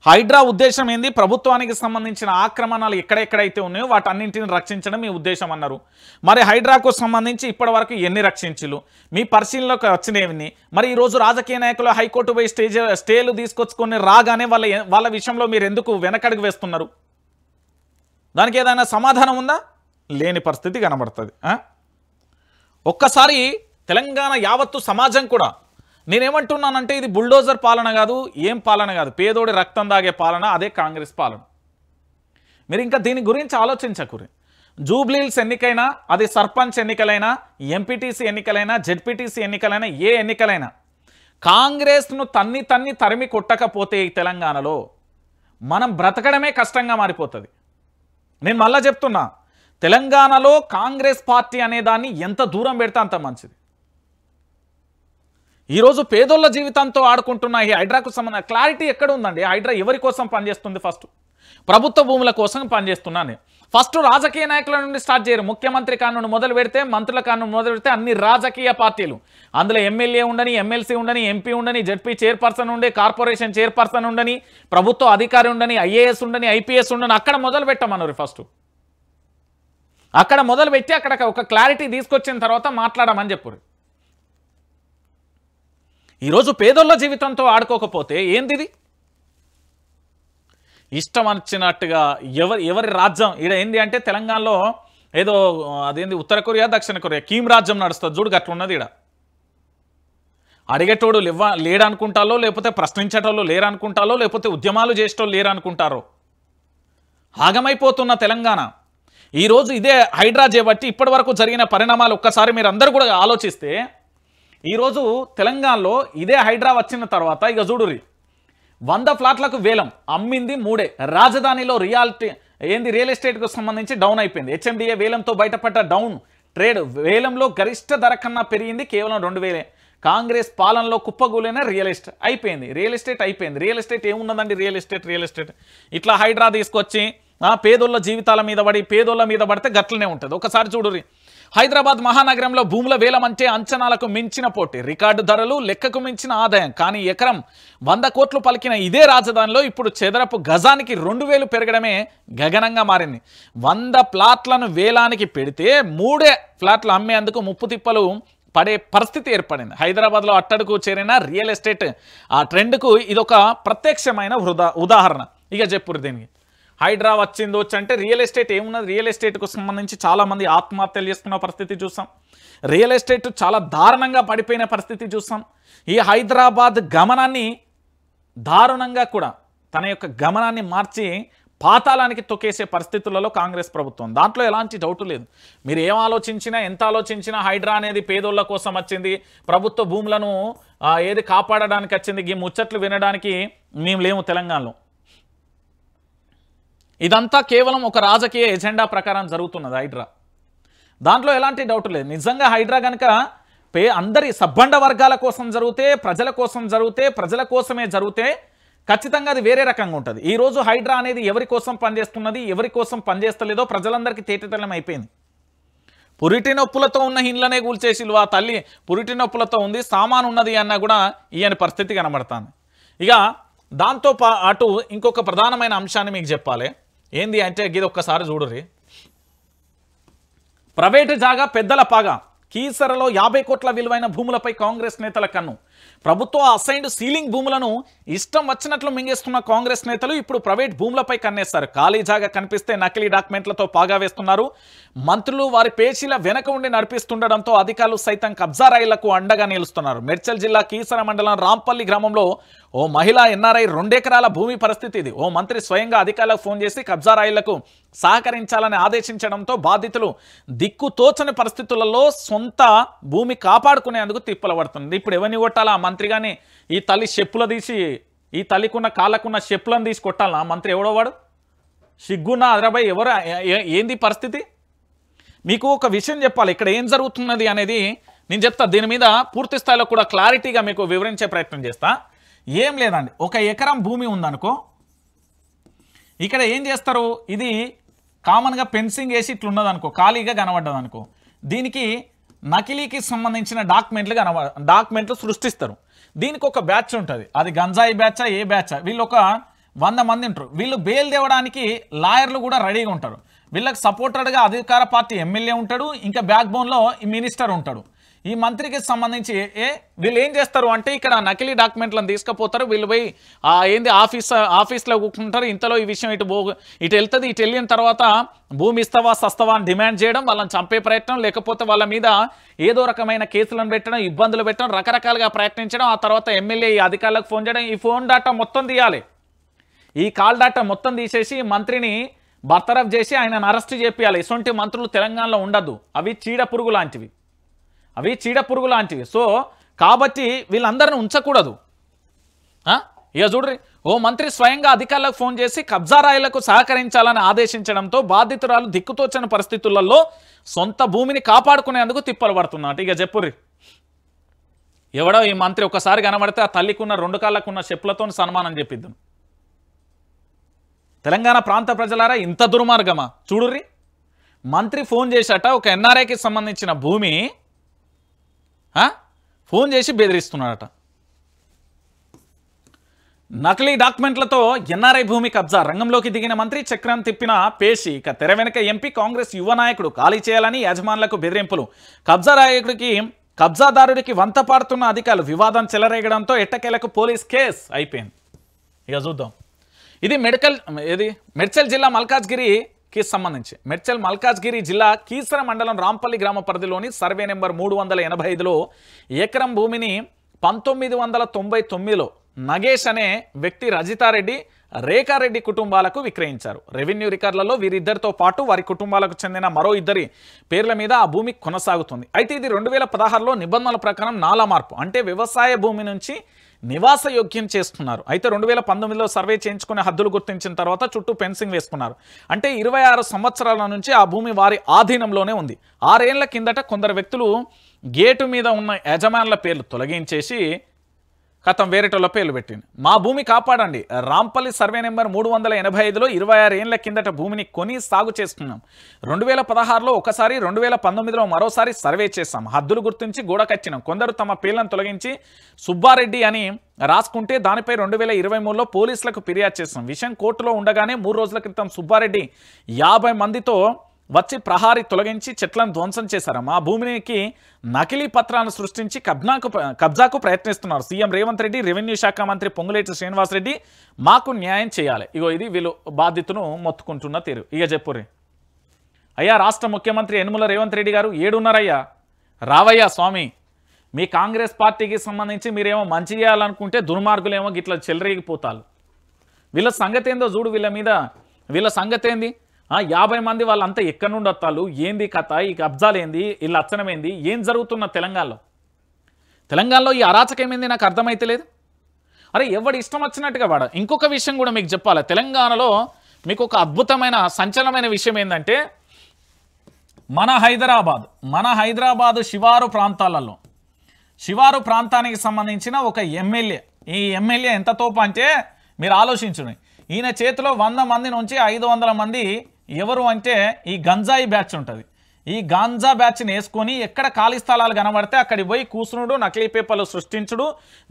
హైడ్రా ఉద్దేశం ఏంది? ప్రభుత్వానికి సంబంధించిన ఆక్రమణలు ఎక్కడెక్కడైతే ఉన్నాయో వాటన్నింటిని రక్షించడం మీ ఉద్దేశం అన్నారు. మరి హైడ్రాకు సంబంధించి ఇప్పటి వరకు ఎన్ని రక్షించులు మీ పరిశీలనలోకి వచ్చినవి? మరి ఈరోజు రాజకీయ నాయకులు హైకోర్టు పోయి స్టేలు తీసుకొచ్చుకొని రాగానే వాళ్ళ విషయంలో మీరు ఎందుకు వెనకడుగు వేస్తున్నారు? దానికి ఏదైనా సమాధానం ఉందా? లేని పరిస్థితి కనబడుతుంది. ఒక్కసారి తెలంగాణ యావత్తు సమాజం కూడా, నేనేమంటున్నానంటే ఇది బుల్డోజర్ పాలన కాదు, ఏం పాలన కాదు, పేదోడి రక్తం దాగే పాలన, అదే కాంగ్రెస్ పాలన. మీరు ఇంకా దీని గురించి ఆలోచించకూరి. జూబ్లీహిల్స్ ఎన్నికైనా, అది సర్పంచ్ ఎన్నికలైనా, ఎంపీటీసీ ఎన్నికలైనా, జెడ్పీటీసీ ఎన్నికలైనా, ఏ ఎన్నికలైనా కాంగ్రెస్ను తన్ని తరిమి కొట్టకపోతే ఈ తెలంగాణలో మనం బ్రతకడమే కష్టంగా మారిపోతుంది. నేను మళ్ళా చెప్తున్నా, తెలంగాణలో కాంగ్రెస్ పార్టీ అనే దాన్ని ఎంత దూరం పెడితే అంత మంచిది. ఈరోజు పేదోళ్ళ జీవితంతో ఆడుకుంటున్న ఈ హైడ్రాకు సంబంధించిన క్లారిటీ ఎక్కడ ఉందండి? హైడ్రా ఎవరి కోసం పనిచేస్తుంది? ఫస్ట్ ప్రభుత్వ భూముల కోసం పనిచేస్తున్నాను. ఫస్ట్ రాజకీయ నాయకుల నుండి స్టార్ట్ చేయరు. ముఖ్యమంత్రి కానుండి మొదలు పెడితే, మంత్రుల కానుండి మొదలు పెడితే అన్ని రాజకీయ పార్టీలు, అందులో ఎమ్మెల్యే ఉండని, ఎమ్మెల్సీ ఉండని, ఎంపీ ఉండని, జడ్పీ చైర్పర్సన్ ఉండే, కార్పొరేషన్ చైర్పర్సన్ ఉండని, ప్రభుత్వ అధికారి ఉండని, IAS ఉండని, IPS ఉండని, అక్కడ మొదలు పెట్టమన్నారు. ఫస్ట్ అక్కడ మొదలు పెట్టి అక్కడ ఒక క్లారిటీ తీసుకొచ్చిన తర్వాత మాట్లాడమని చెప్పారు. ఈరోజు పేదోళ్ళ జీవితంతో ఆడుకోకపోతే ఏంది? ఇష్టం వచ్చినట్టుగా ఎవరి రాజ్యం ఈడ ఏంది అంటే, తెలంగాణలో ఏదో అదేంది ఉత్తర కొరియా దక్షిణ కొరియా కీమ్ రాజ్యం నడుస్తుంది చూడు, గట్లున్నది. ఈడ అడిగేటోడు లేడనుకుంటాలో, లేకపోతే ప్రశ్నించేటోళ్ళు లేరనుకుంటాలో, లేకపోతే ఉద్యమాలు చేసేటోళ్ళు లేరనుకుంటారో ఆగమైపోతున్న తెలంగాణ. ఈరోజు ఇదే హైడ్రా చేపట్టి ఇప్పటి వరకు జరిగిన పరిణామాలు ఒక్కసారి మీరు అందరూ కూడా ఆలోచిస్తే, ఈరోజు తెలంగాణలో ఇదే హైడ్రా వచ్చిన తర్వాత ఇక చూడురి, 100 ఫ్లాట్లకు వేలం అమ్మింది 3. రాజధానిలో రియల్ ఎస్టేట్కు సంబంధించి డౌన్ అయిపోయింది. HMDA వేలంతో బయటపడ్డ డౌన్ ట్రేడ్ వేలంలో గరిష్ట ధర కన్నా పెరిగింది కేవలం 2000. కాంగ్రెస్ పాలనలో కుప్పగూలైన రియల్ ఎస్టేట్ అయిపోయింది. రియల్ ఎస్టేట్ ఏమున్నదండి? రియల్ ఎస్టేట్ ఇట్లా హైడ్రా తీసుకొచ్చి పేదోళ్ళ జీవితాల మీద పడి, పేదోళ్ళ మీద పడితే గట్లనే ఉంటుంది. ఒకసారి చూడురి, హైదరాబాద్ మహానగరంలో భూముల వేలం అంటే అంచనాలకు మించిన పోటీ, రికార్డు ధరలు, లెక్కకు మించిన ఆదాయం. కానీ ఎకరం 100 కోట్లు పలికిన ఇదే రాజధానిలో ఇప్పుడు చదరపు గజానికి 2000 పెరగడమే గగనంగా మారింది. 100 ప్లాట్లను వేలానికి పెడితే 3 ఫ్లాట్లు అమ్మేందుకు ముప్పు తిప్పలు పడే పరిస్థితి ఏర్పడింది. హైదరాబాద్లో అట్టడుకు చేరిన రియల్ ఎస్టేట్ ఆ ట్రెండ్కు ఇదొక ప్రత్యక్షమైన ఉదాహరణ. ఇక చెప్పురు దీనికి. హైడ్రా వచ్చింది అంటే రియల్ ఎస్టేట్ ఏమున్నది? రియల్ ఎస్టేట్కు సంబంధించి చాలామంది ఆత్మహత్యలు చేసుకున్న పరిస్థితి చూసాం. రియల్ ఎస్టేట్ చాలా దారుణంగా పడిపోయిన పరిస్థితి చూసాం. ఈ హైదరాబాద్ గమనాన్ని దారుణంగా కూడా తన యొక్క గమనాన్ని మార్చి పాతాళానికి తొక్కేసే పరిస్థితులలో కాంగ్రెస్ ప్రభుత్వం. దాంట్లో ఎలాంటి డౌటు లేదు. మీరు ఏం ఆలోచించినా, ఎంత ఆలోచించినా హైడ్రా అనేది పేదోళ్ళ కోసం వచ్చింది, ప్రభుత్వ భూములను ఏది కాపాడడానికి వచ్చింది, ఈ ముచ్చట్లు వినడానికి మేము లేము తెలంగాణలో. ఇదంతా కేవలం ఒక రాజకీయ ఎజెండా ప్రకారం జరుగుతున్నది హైడ్రా. దాంట్లో ఎలాంటి డౌట్ లేదు. నిజంగా హైడ్రా కనుక అందరి సబ్బండ వర్గాల కోసం జరిగితే, ప్రజల కోసం జరిగితే, ప్రజల కోసమే జరిగితే ఖచ్చితంగా అది వేరే రకంగా ఉంటుంది. ఈరోజు హైడ్రా అనేది ఎవరి కోసం పనిచేస్తున్నది, ఎవరి కోసం పనిచేస్తలేదో ప్రజలందరికీ తేటతెల్లం అయిపోయింది. పురిటి నొప్పులతో ఉన్న ఇండ్లనే కూల్చేసి ఆ తల్లి పురిటి నొప్పులతో ఉంది, సామాను ఉన్నది అన్నా కూడా ఈయన పరిస్థితి కనబడుతుంది. ఇక దాంతో పాటు ఇంకొక ప్రధానమైన అంశాన్ని మీకు చెప్పాలి. ఏంది అంటే ఇది ఒక్కసారి చూడుర్రి. ప్రైవేటు జాగా పెద్దల పాగా, కీసరలో 50 కోట్ల విలువైన భూములపై కాంగ్రెస్ నేతల కన్ను. ప్రభుత్వ అసైన్డ్ సీలింగ్ భూములను ఇష్టం వచ్చినట్లు మింగేస్తున్న కాంగ్రెస్ నేతలు ఇప్పుడు ప్రైవేట్ భూములపై కన్నేస్తారు. ఖాళీ జాగా కనిపిస్తే నకిలీ డాక్యుమెంట్లతో పాగా వేస్తున్నారు. మంత్రులు వారి పేచీల వెనక ఉండి నడిపిస్తుండడంతో అధికారులు సైతం కబ్జా రైళ్లకు అండగా నిలుస్తున్నారు. మేడ్చల్ జిల్లా కీసర మండలం రాంపల్లి గ్రామంలో ఓ మహిళా ఎన్ఆర్ఐ 2 ఎకరాల భూమి పరిస్థితి ఇది. ఓ మంత్రి స్వయంగా అధికారులకు ఫోన్ చేసి కబ్జా రైళ్లకు సహకరించాలని ఆదేశించడంతో బాధితులు దిక్కు తోచని పరిస్థితులలో సొంత భూమి కాపాడుకునేందుకు తిప్పలు పడుతుంది. ఇప్పుడు ఎవరిని కొట్టాలా? మంత్రి కానీ ఈ తల్లి చెప్పులు తీసి, ఈ తల్లికున్న కాళ్ళకున్న చెప్పులను తీసి కొట్టాలా? మంత్రి ఎవడో వాడు సిగ్గున్న అదరాబాయ్ ఎవరు? ఏంది పరిస్థితి? మీకు ఒక విషయం చెప్పాలి. ఇక్కడ ఏం జరుగుతున్నది అనేది నేను చెప్తా. దీని మీద పూర్తి స్థాయిలో కూడా క్లారిటీగా మీకు వివరించే ప్రయత్నం చేస్తా. ఏం లేదండి, 1 ఎకరం భూమి ఉందనుకో, ఇక్కడ ఏం చేస్తారు, ఇది కామన్గా ఫెన్సింగ్ వేసి ఇట్లున్నది అనుకో, ఖాళీగా కనబడ్డది అనుకో, దీనికి నకిలీకి సంబంధించిన డాక్యుమెంట్లు సృష్టిస్తారు. దీనికి ఒక బ్యాచ్ ఉంటుంది. అది గంజాయి బ్యాచా ఏ బ్యాచా, వీళ్ళు ఒక 100 మంది ఉంటారు. వీళ్ళు బెయిల్ తేవడానికి లాయర్లు కూడా రెడీగా ఉంటారు. వీళ్ళకి సపోర్టెడ్గా అధికార పార్టీ ఎమ్మెల్యే ఉంటాడు, ఇంకా బ్యాక్ బోన్లో ఈ మినిస్టర్ ఉంటాడు. ఈ మంత్రికి సంబంధించి వీళ్ళు ఏం చేస్తారు అంటే ఇక్కడ నకిలీ డాక్యుమెంట్లను తీసుకుపోతారు. వీళ్ళు పోయి ఏంది ఆఫీస్లో కూర్చుంటారు. ఇంతలో ఈ విషయం ఇటు వెళ్తుంది. ఇటు వెళ్ళిన తర్వాత భూమి ఇస్తావా సస్తవా అని డిమాండ్ చేయడం, వాళ్ళని చంపే ప్రయత్నం, లేకపోతే వాళ్ళ మీద ఏదో రకమైన కేసులను పెట్టడం, ఇబ్బందులు పెట్టడం, రకరకాలుగా ప్రయత్నించడం. ఆ తర్వాత ఎమ్మెల్యే ఈ అధికారులకు ఫోన్ చేయడం. ఈ ఫోన్ డేటా మొత్తం తీయాలి. ఈ కాల్ డేటా మొత్తం తీసేసి మంత్రిని బర్తరఫ్ చేసి ఆయనను అరెస్ట్ చేయాలి. ఇటువంటి మంత్రులు తెలంగాణలో ఉండద్దు. అవి చీడపురుగు లాంటివి. సో కాబట్టి వీళ్ళందరిని ఉంచకూడదు. ఇక చూడ్రి, ఓ మంత్రి స్వయంగా అధికారులకు ఫోన్ చేసి కబ్జా రాయిలకు సహకరించాలని ఆదేశించడంతో బాధితురాలు దిక్కుతోచని పరిస్థితులలో సొంత భూమిని కాపాడుకునేందుకు తిప్పలు పడుతున్నట్టు. ఇక చెప్పుర్రి, ఎవడో ఈ మంత్రి ఒకసారి కనబడితే ఆ తల్లికున్న 2 కాళ్ళకున్న చెప్పులతో సన్మానం చెప్పిద్దాం. తెలంగాణ ప్రాంత ప్రజలారా, ఇంత దుర్మార్గమా? చూడుర్రి, మంత్రి ఫోన్ చేశాట ఒక ఎన్ఆర్ఐకి సంబంధించిన భూమి ఫోన్ చేసి బెదిరిస్తున్నాడట. నకిలీ డాక్యుమెంట్లతో ఎన్ఆర్ఐ భూమి కబ్జా, రంగంలోకి దిగిన మంత్రి చక్రం తిప్పిన పేషి. ఇక తెర వెనక ఎంపీ కాంగ్రెస్ యువ నాయకుడు ఖాళీ చేయాలని యజమానులకు బెదిరింపులు. కబ్జాదారుడికి వంత పాడుతున్న అధికారులు. వివాదం చెలరేగడంతో ఎట్టకేలకు పోలీస్ కేసు అయిపోయింది. ఇక చూద్దాం. ఇది మేడ్చల్ జిల్లా మల్కాజ్గిరికి సంబంధించి మల్కాజ్గిరి జిల్లా కీసర మండలం రాంపల్లి గ్రామ పరిధిలోని సర్వే నెంబర్ 385లో ఎకరం భూమిని 1999లో నగేష్ అనే వ్యక్తి రజితారెడ్డి, రేఖారెడ్డి కుటుంబాలకు విక్రయించారు. రెవెన్యూ రికార్డులలో వీరిద్దరితో పాటు వారి కుటుంబాలకు చెందిన మరో 2 పేర్ల మీద ఆ భూమి కొనసాగుతుంది. అయితే ఇది 2016లో నిబంధనల ప్రకారం నాలా మార్పు, అంటే వ్యవసాయ భూమి నుంచి నివాస యోగ్యం చేస్తున్నారు. అయితే 2019లో సర్వే చేయించుకునే హద్దులు గుర్తించిన తర్వాత చుట్టూ ఫెన్సింగ్ వేసుకున్నారు. అంటే 26 సంవత్సరాల నుంచి ఆ భూమి వారి ఆధీనంలోనే ఉంది. 6 ఏళ్ల కిందట కొందరు వ్యక్తులు గేటు మీద ఉన్న యజమానుల పేర్లు తొలగించేసి కథం వేరేటోళ్ళ పేర్లు పెట్టింది. మా భూమి కాపాడండి. రాంపల్లి సర్వే నెంబర్ 385లో 26 ఏళ్ల కిందట భూమిని కొని సాగు చేసుకున్నాం. 2016లో ఒకసారి, 2019లో మరోసారి సర్వే చేశాం. హద్దులు గుర్తించి గోడ కట్టినాం. కొందరు తమ పేర్లను తొలగించి సుబ్బారెడ్డి అని రాసుకుంటే దానిపై 2023లో పోలీసులకు ఫిర్యాదు చేశాం. విషయం కోర్టులో ఉండగానే 3 రోజుల క్రితం సుబ్బారెడ్డి 50 మందితో వచ్చి ప్రహారీ తొలగించి చెట్లను ధ్వంసం చేశారు. మా భూమికి నకిలీ పత్రాలను సృష్టించి కబ్జాకు ప్రయత్నిస్తున్నారు. సీఎం రేవంత్ రెడ్డి, రెవెన్యూ శాఖ మంత్రి పొంగులేటి శ్రీనివాసరెడ్డి మాకు న్యాయం చేయాలి. ఇగో ఇది వీళ్ళు బాధ్యతను మొత్తుకుంటున్న తీరు. ఇక చెప్పుర్రి. అయ్యా రాష్ట్ర ముఖ్యమంత్రి యనుమల రేవంత్ రెడ్డి గారు ఏడున్నారయ్యా? రావయ్యా స్వామి. మీ కాంగ్రెస్ పార్టీకి సంబంధించి మీరేమో మంచి చేయాలనుకుంటే దుర్మార్గులేమో గిట్లా చెలరేగిపోతారు. వీళ్ళ సంగతి ఏందో చూడు. వీళ్ళ సంగతి ఏంది? 50 మంది వాళ్ళంతా ఎక్కడి నుండి వస్తారు? ఏంది కథ? ఈ కబ్జాలు ఏంది? వీళ్ళ అచ్చనం ఏంది? ఏం జరుగుతున్న తెలంగాణలో ఈ అరాచకమేంది నాకు అర్థమైతే లేదు. అరే ఎవడు ఇష్టం వచ్చినట్టుగా వాడ. ఇంకొక విషయం కూడా మీకు చెప్పాలి. తెలంగాణలో మీకు ఒక అద్భుతమైన సంచలనమైన విషయం ఏంటంటే మన హైదరాబాద్ శివారు ప్రాంతానికి సంబంధించిన ఒక ఎమ్మెల్యే. ఈ ఎమ్మెల్యే ఎంత తోపు అంటే మీరు ఆలోచించండి. ఈయన చేతిలో 100 మంది నుంచి 500 మంది ఎవరు అంటే ఈ గంజాయి బ్యాచ్ ఉంటుంది. ఈ గాంజా బ్యాచ్ని వేసుకొని ఎక్కడ ఖాళీ స్థలాలు కనబడితే అక్కడికి పోయి కూసునుడు, నకిలీ పేపర్లు సృష్టించుడు,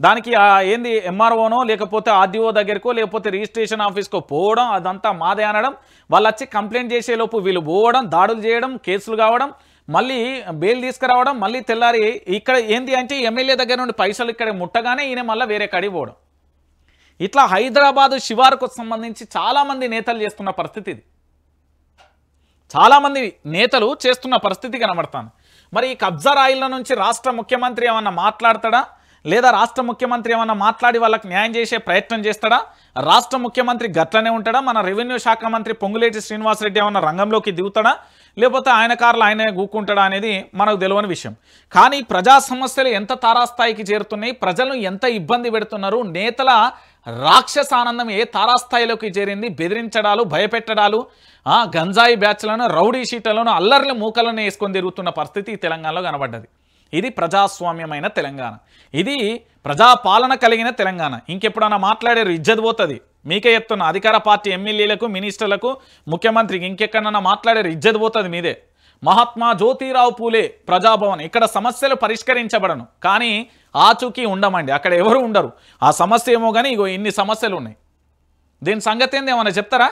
దానికి ఏంది ఎంఆర్ఓనో లేకపోతే ఆర్డీఓ దగ్గరకో లేకపోతే రిజిస్ట్రేషన్ ఆఫీస్కో పోవడం, అదంతా మాదే అనడం, వాళ్ళు వచ్చి కంప్లైంట్ చేసేలోపు వీళ్ళు పోవడం, దాడులు చేయడం, కేసులు కావడం, మళ్ళీ బెయిల్ తీసుకురావడం, మళ్ళీ తెల్లారి ఇక్కడ ఏంది అంటే ఎమ్మెల్యే దగ్గర నుండి పైసలు ఇక్కడ ముట్టగానే ఈయన మళ్ళీ వేరే కాడికి పోవడం. ఇట్లా హైదరాబాదు శివారుకు సంబంధించి చాలామంది నేతలు చేస్తున్న పరిస్థితి ఇది. చాలామంది నేతలు చేస్తున్న పరిస్థితి కనబడతాను. మరి ఈ కబ్జా రాయిల నుంచి రాష్ట్ర ముఖ్యమంత్రి ఏమన్నా మాట్లాడతాడా? లేదా రాష్ట్ర ముఖ్యమంత్రి ఏమన్నా మాట్లాడి వాళ్ళకి న్యాయం చేసే ప్రయత్నం చేస్తాడా? రాష్ట్ర ముఖ్యమంత్రి గట్లనే ఉంటాడా? మన రెవెన్యూ శాఖ మంత్రి పొంగులేటి శ్రీనివాసరెడ్డి ఏమన్నా రంగంలోకి దిగుతాడా? లేకపోతే ఆయన కార్లు ఆయనే గూక్కుంటాడా అనేది మనకు తెలియని విషయం. కానీ ప్రజా సమస్యలు ఎంత తారాస్థాయికి చేరుతున్నాయి, ప్రజలను ఎంత ఇబ్బంది పెడుతున్నారు, నేతల రాక్షసానందం ఏ తారాస్థాయిలోకి చేరింది, బెదిరించడాలు, భయపెట్టడాలు, గంజాయి బ్యాచ్లను, రౌడీ షీట్లను, అల్లర్ల మూకలను వేసుకొని తిరుగుతున్న పరిస్థితి తెలంగాణలో కనబడ్డది. ఇది ప్రజాస్వామ్యమైన తెలంగాణ, ఇది ప్రజాపాలన కలిగిన తెలంగాణ. ఇంకెప్పుడన్నా మాట్లాడారు ఇజ్జత్ పోతుంది. మీకే చెప్తున్నా, అధికార పార్టీ ఎమ్మెల్యేలకు, మినిస్టర్లకు, ముఖ్యమంత్రికి ఇంకెక్కడన్నా మాట్లాడారు ఇజ్జత్ పోతుంది మీదే. మహాత్మా జ్యోతిరావు పూలే ప్రజాభవన్, ఇక్కడ సమస్యలు పరిష్కరించబడను కానీ ఆచూకీ ఉండమండి, అక్కడ ఎవరు ఉండరు. ఆ సమస్య ఏమో కానీ ఇగో ఇన్ని సమస్యలు ఉన్నాయి. దీని సంగతి ఏంది ఏమన్నా చెప్తారా?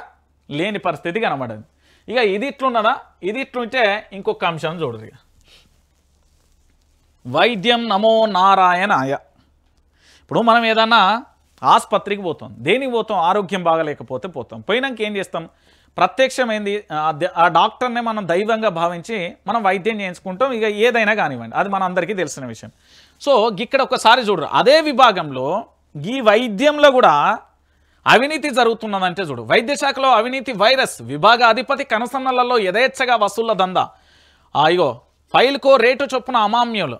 లేని పరిస్థితి కనబడదు. ఇక ఇది ఇట్లున్నదా? ఇది ఇట్లుంటే ఇంకొక అంశం చూడరు. ఇక వైద్యం నమో నారాయణాయ. ఇప్పుడు మనం ఏదన్నా ఆసుపత్రికి పోతాం, దేనికి పోతాం? ఆరోగ్యం బాగలేకపోతే పోతాం. పోయినాక ఏం చేస్తాం? ప్రత్యక్షమైంది ఆ డాక్టర్నే మనం దైవంగా భావించి మనం వైద్యం చేయించుకుంటాం. ఇక ఏదైనా కానివ్వండి, అది మన అందరికీ తెలిసిన విషయం. సో ఇక్కడ ఒకసారి చూడరు, అదే విభాగంలో ఈ వైద్యంలో కూడా అవినీతి జరుగుతున్నదంటే చూడు. వైద్య శాఖలో అవినీతి వైరస్. విభాగ అధిపతి కనసన్నలలో యథేచ్ఛగా వసూళ్ల దందా. ఇగో ఫైల్కో రేటు చొప్పున అమామ్యాలు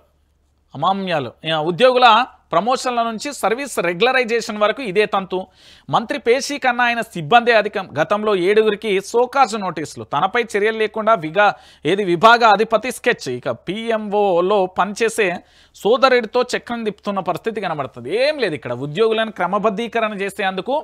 ఉద్యోగుల ప్రమోషన్ల నుంచి సర్వీస్ రెగ్యులరైజేషన్ వరకు ఇదే తంతు. మంత్రి పేషీ కన్నా ఆయన సిబ్బంది అధికం. గతంలో 7గురికి సోకాజ్ నోటీసులు. తనపై చర్యలు లేకుండా విభాగ అధిపతి స్కెచ్. ఇక పిఎంఓలో పనిచేసే సోదరుడితో చక్రం తిప్పుతున్న పరిస్థితి కనబడుతుంది. ఏం లేదు, ఇక్కడ ఉద్యోగులను క్రమబద్ధీకరణ చేసేందుకు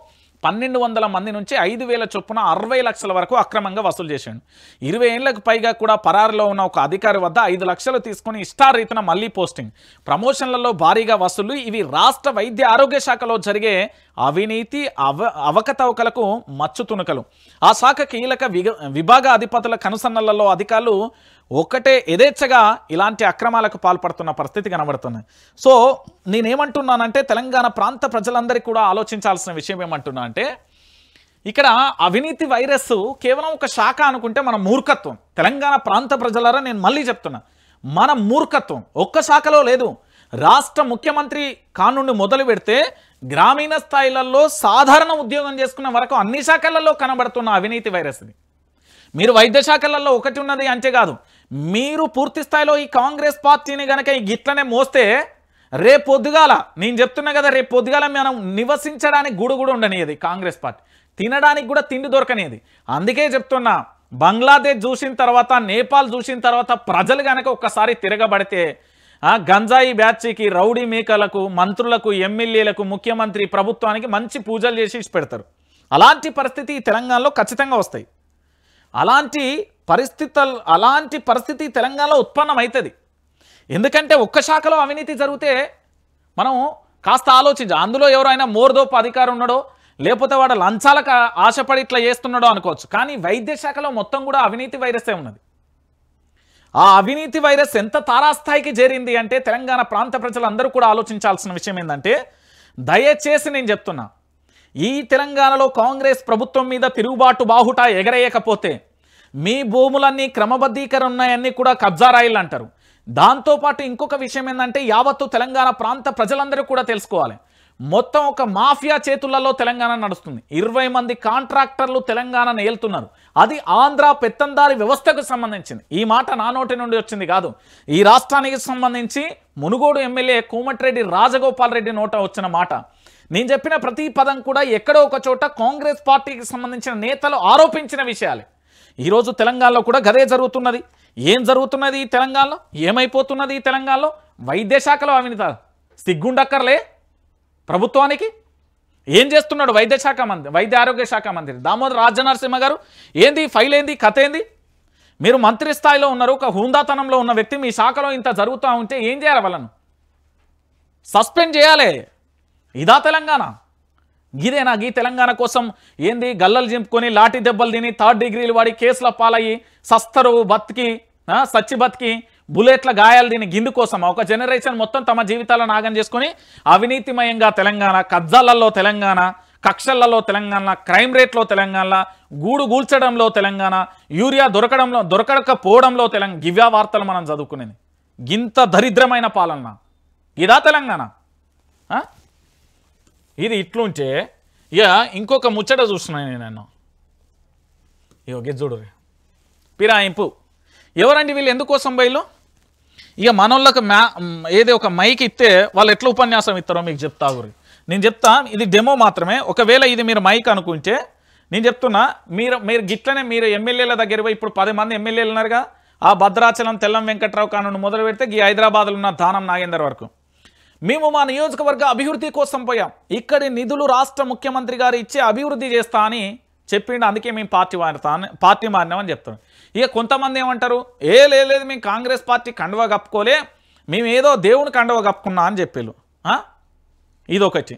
1200 మంది నుంచి 5000 చొప్పున 60 లక్షల వరకు అక్రమంగా వసూలు చేశాడు. 20 ఏళ్లకు పైగా కూడా పరారులో ఉన్న ఒక అధికారి వద్ద 5 లక్షలు తీసుకుని ఇష్టారీతన మళ్లీ పోస్టింగ్. ప్రమోషన్లలో భారీగా వసూళ్లు. ఇవి రాష్ట్ర వైద్య ఆరోగ్య శాఖలో జరిగే అవినీతి అవకతవకలకు మచ్చుతునుకలు. ఆ శాఖ కీలక విభాగ అధిపతుల కనుసన్నలలో అధికారులు ఒకటే యథేచ్ఛగా ఇలాంటి అక్రమాలకు పాల్పడుతున్న పరిస్థితి కనబడుతుంది. సో నేనేమంటున్నానంటే తెలంగాణ ప్రాంత ప్రజలందరికీ కూడా ఆలోచించాల్సిన విషయం ఏమంటున్నా అంటే, ఇక్కడ అవినీతి వైరస్ కేవలం ఒక శాఖ అనుకుంటే మన మూర్ఖత్వం. తెలంగాణ ప్రాంత ప్రజలారా నేను మళ్ళీ చెప్తున్నా, మన మూర్ఖత్వం ఒక్క శాఖలో లేదు. రాష్ట్ర ముఖ్యమంత్రి కానుండి మొదలు పెడితే గ్రామీణ స్థాయిలలో సాధారణ ఉద్యోగం చేసుకున్న వరకు అన్ని శాఖలలో కనబడుతున్న అవినీతి వైరస్ ఇది. మీరు వైద్య శాఖలలో ఒకటి ఉన్నది అంటే కాదు, మీరు పూర్తి స్థాయిలో ఈ కాంగ్రెస్ పార్టీని కనుక గిట్లనే మోస్తే రేపొద్దుగాల, నేను చెప్తున్నా కదా, రేపొద్దుగాల మనం నివసించడానికి గూడు ఉండనిది కాంగ్రెస్ పార్టీ, తినడానికి కూడా తిండి దొరకనేది. అందుకే చెప్తున్నా, బంగ్లాదేశ్ చూసిన తర్వాత, నేపాల్ చూసిన తర్వాత ప్రజలు కనుక ఒక్కసారి తిరగబడితే గంజాయి బ్యాచ్కి, రౌడీ మేకలకు, మంత్రులకు, ఎమ్మెల్యేలకు, ముఖ్యమంత్రి, ప్రభుత్వానికి మంచి పూజలు చేసి పెడతారు. అలాంటి పరిస్థితి తెలంగాణలో ఖచ్చితంగా వస్తాయి. అలాంటి పరిస్థితి తెలంగాణలో ఉత్పన్నమవుతుంది. ఎందుకంటే ఒక్క శాఖలో అవినీతి జరిగితే మనం కాస్త ఆలోచించాలి. అందులో ఎవరైనా మోర్దోపు అధికారం ఉన్నాడో, లేకపోతే వాడు లంచాలకు ఆశపడి ఇట్లా చేస్తున్నాడో అనుకోవచ్చు. కానీ వైద్య శాఖలో మొత్తం కూడా అవినీతి వైరసే ఉన్నది. ఆ అవినీతి వైరస్ ఎంత తారాస్థాయికి చేరింది అంటే తెలంగాణ ప్రాంత ప్రజలందరూ కూడా ఆలోచించాల్సిన విషయం ఏంటంటే, దయచేసి నేను చెప్తున్నా, ఈ తెలంగాణలో కాంగ్రెస్ ప్రభుత్వం మీద తిరుగుబాటు బాహుట ఎగరేయకపోతే మీ భూములన్నీ క్రమబద్ధీకరణ ఉన్నాయన్నీ కూడా కబ్జా రాయిలు అంటారు. దాంతోపాటు ఇంకొక విషయం ఏంటంటే, యావత్తు తెలంగాణ ప్రాంత ప్రజలందరూ కూడా తెలుసుకోవాలి, మొత్తం ఒక మాఫియా చేతులలో తెలంగాణ నడుస్తుంది. 20 మంది కాంట్రాక్టర్లు తెలంగాణను ఏలుతున్నారు. అది ఆంధ్ర పెత్తందారి వ్యవస్థకు సంబంధించింది. ఈ మాట నా నోటి నుండి వచ్చింది కాదు. ఈ రాష్ట్రానికి సంబంధించి మునుగోడు ఎమ్మెల్యే కోమటిరెడ్డి రాజగోపాల్ రెడ్డి నోట వచ్చిన మాట. నేను చెప్పిన ప్రతి పదం కూడా ఎక్కడో ఒక చోట కాంగ్రెస్ పార్టీకి సంబంధించిన నేతలు ఆరోపించిన విషయాలే. ఈరోజు తెలంగాణలో కూడా గదే జరుగుతున్నది. ఏం జరుగుతున్నది ఈ తెలంగాణలో? ఏమైపోతున్నది ఈ తెలంగాణలో? వైద్య శాఖలో అవినీతి సిగ్గుండక్కర్లే ప్రభుత్వానికి. ఏం చేస్తున్నాడు వైద్య ఆరోగ్య శాఖ మంత్రి దామోదర్ రాజనరసింహ గారు? ఏంది ఫైల్, ఏంది కథ, ఏంది? మీరు మంత్రి స్థాయిలో ఉన్నారు, ఒక హుందాతనంలో ఉన్న వ్యక్తి, మీ శాఖలో ఇంత జరుగుతూ ఉంటే ఏం చేయాలి? వాళ్ళను సస్పెండ్ చేయాలి. ఇదా తెలంగాణ? గిదేనా ఈ తెలంగాణ కోసం ఏంది గల్లలు చింపుకొని లాఠీ దెబ్బలు తిని 3rd డిగ్రీలు వాడి కేసుల పాలయ్యి సస్తరు బతికి సచ్చి బతికి బుల్లెట్ల గాయాలు తిని గిందు కోసం ఒక జనరేషన్ మొత్తం తమ జీవితాలను నాగం చేసుకొని అవినీతిమయంగా తెలంగాణ, కబ్జాలలో తెలంగాణ, కక్షలలో తెలంగాణ, క్రైమ్ రేట్లో తెలంగాణ, గూడు గూల్చడంలో తెలంగాణ, యూరియా దొరకకపోవడంలో తెలంగాణ, గివ్యా వార్తలు మనం చదువుకునేది. గింత దరిద్రమైన పాలన ఇదా తెలంగాణ? ఇది ఇట్లుంటే ఇక ఇంకొక ముచ్చట చూస్తున్నాను నేను. ఇక చూడు, పిరాయింపు ఎవరండి వీళ్ళు? ఎందుకోసం బయలు? ఇక మనోళ్ళకి ఏదో ఒక మైక్ ఇస్తే వాళ్ళు ఎట్లా ఉపన్యాసం ఇస్తారో మీకు చెప్తా. నేను చెప్తా, ఇది డెమో మాత్రమే. ఒకవేళ ఇది మీరు మైక్ అనుకుంటే నేను చెప్తున్నా, మీరు గిట్లనే మీరు ఎమ్మెల్యేల దగ్గర పోయి, ఇప్పుడు 10 మంది ఎమ్మెల్యేలు ఉన్నారుగా, ఆ భద్రాచలం తెల్లం వెంకట్రావు కానుండి మొదలు పెడితే ఈ హైదరాబాద్లో ఉన్న దానం నాగేందర్ వరకు మేము మా నియోజకవర్గ అభివృద్ధి కోసం పోయాం. ఇక్కడి నిధులు రాష్ట్ర ముఖ్యమంత్రి గారు ఇచ్చే అభివృద్ధి చేస్తా అని చెప్పిండు. అందుకే మేము పార్టీ మారినామని చెప్తాం. ఇక కొంతమంది ఏమంటారు, లేదు మేము కాంగ్రెస్ పార్టీ కండువా కప్పుకోలే, మేము ఏదో దేవుని కండువా కప్పుకున్నా అని చెప్పేళ్ళు. ఇదొకటి.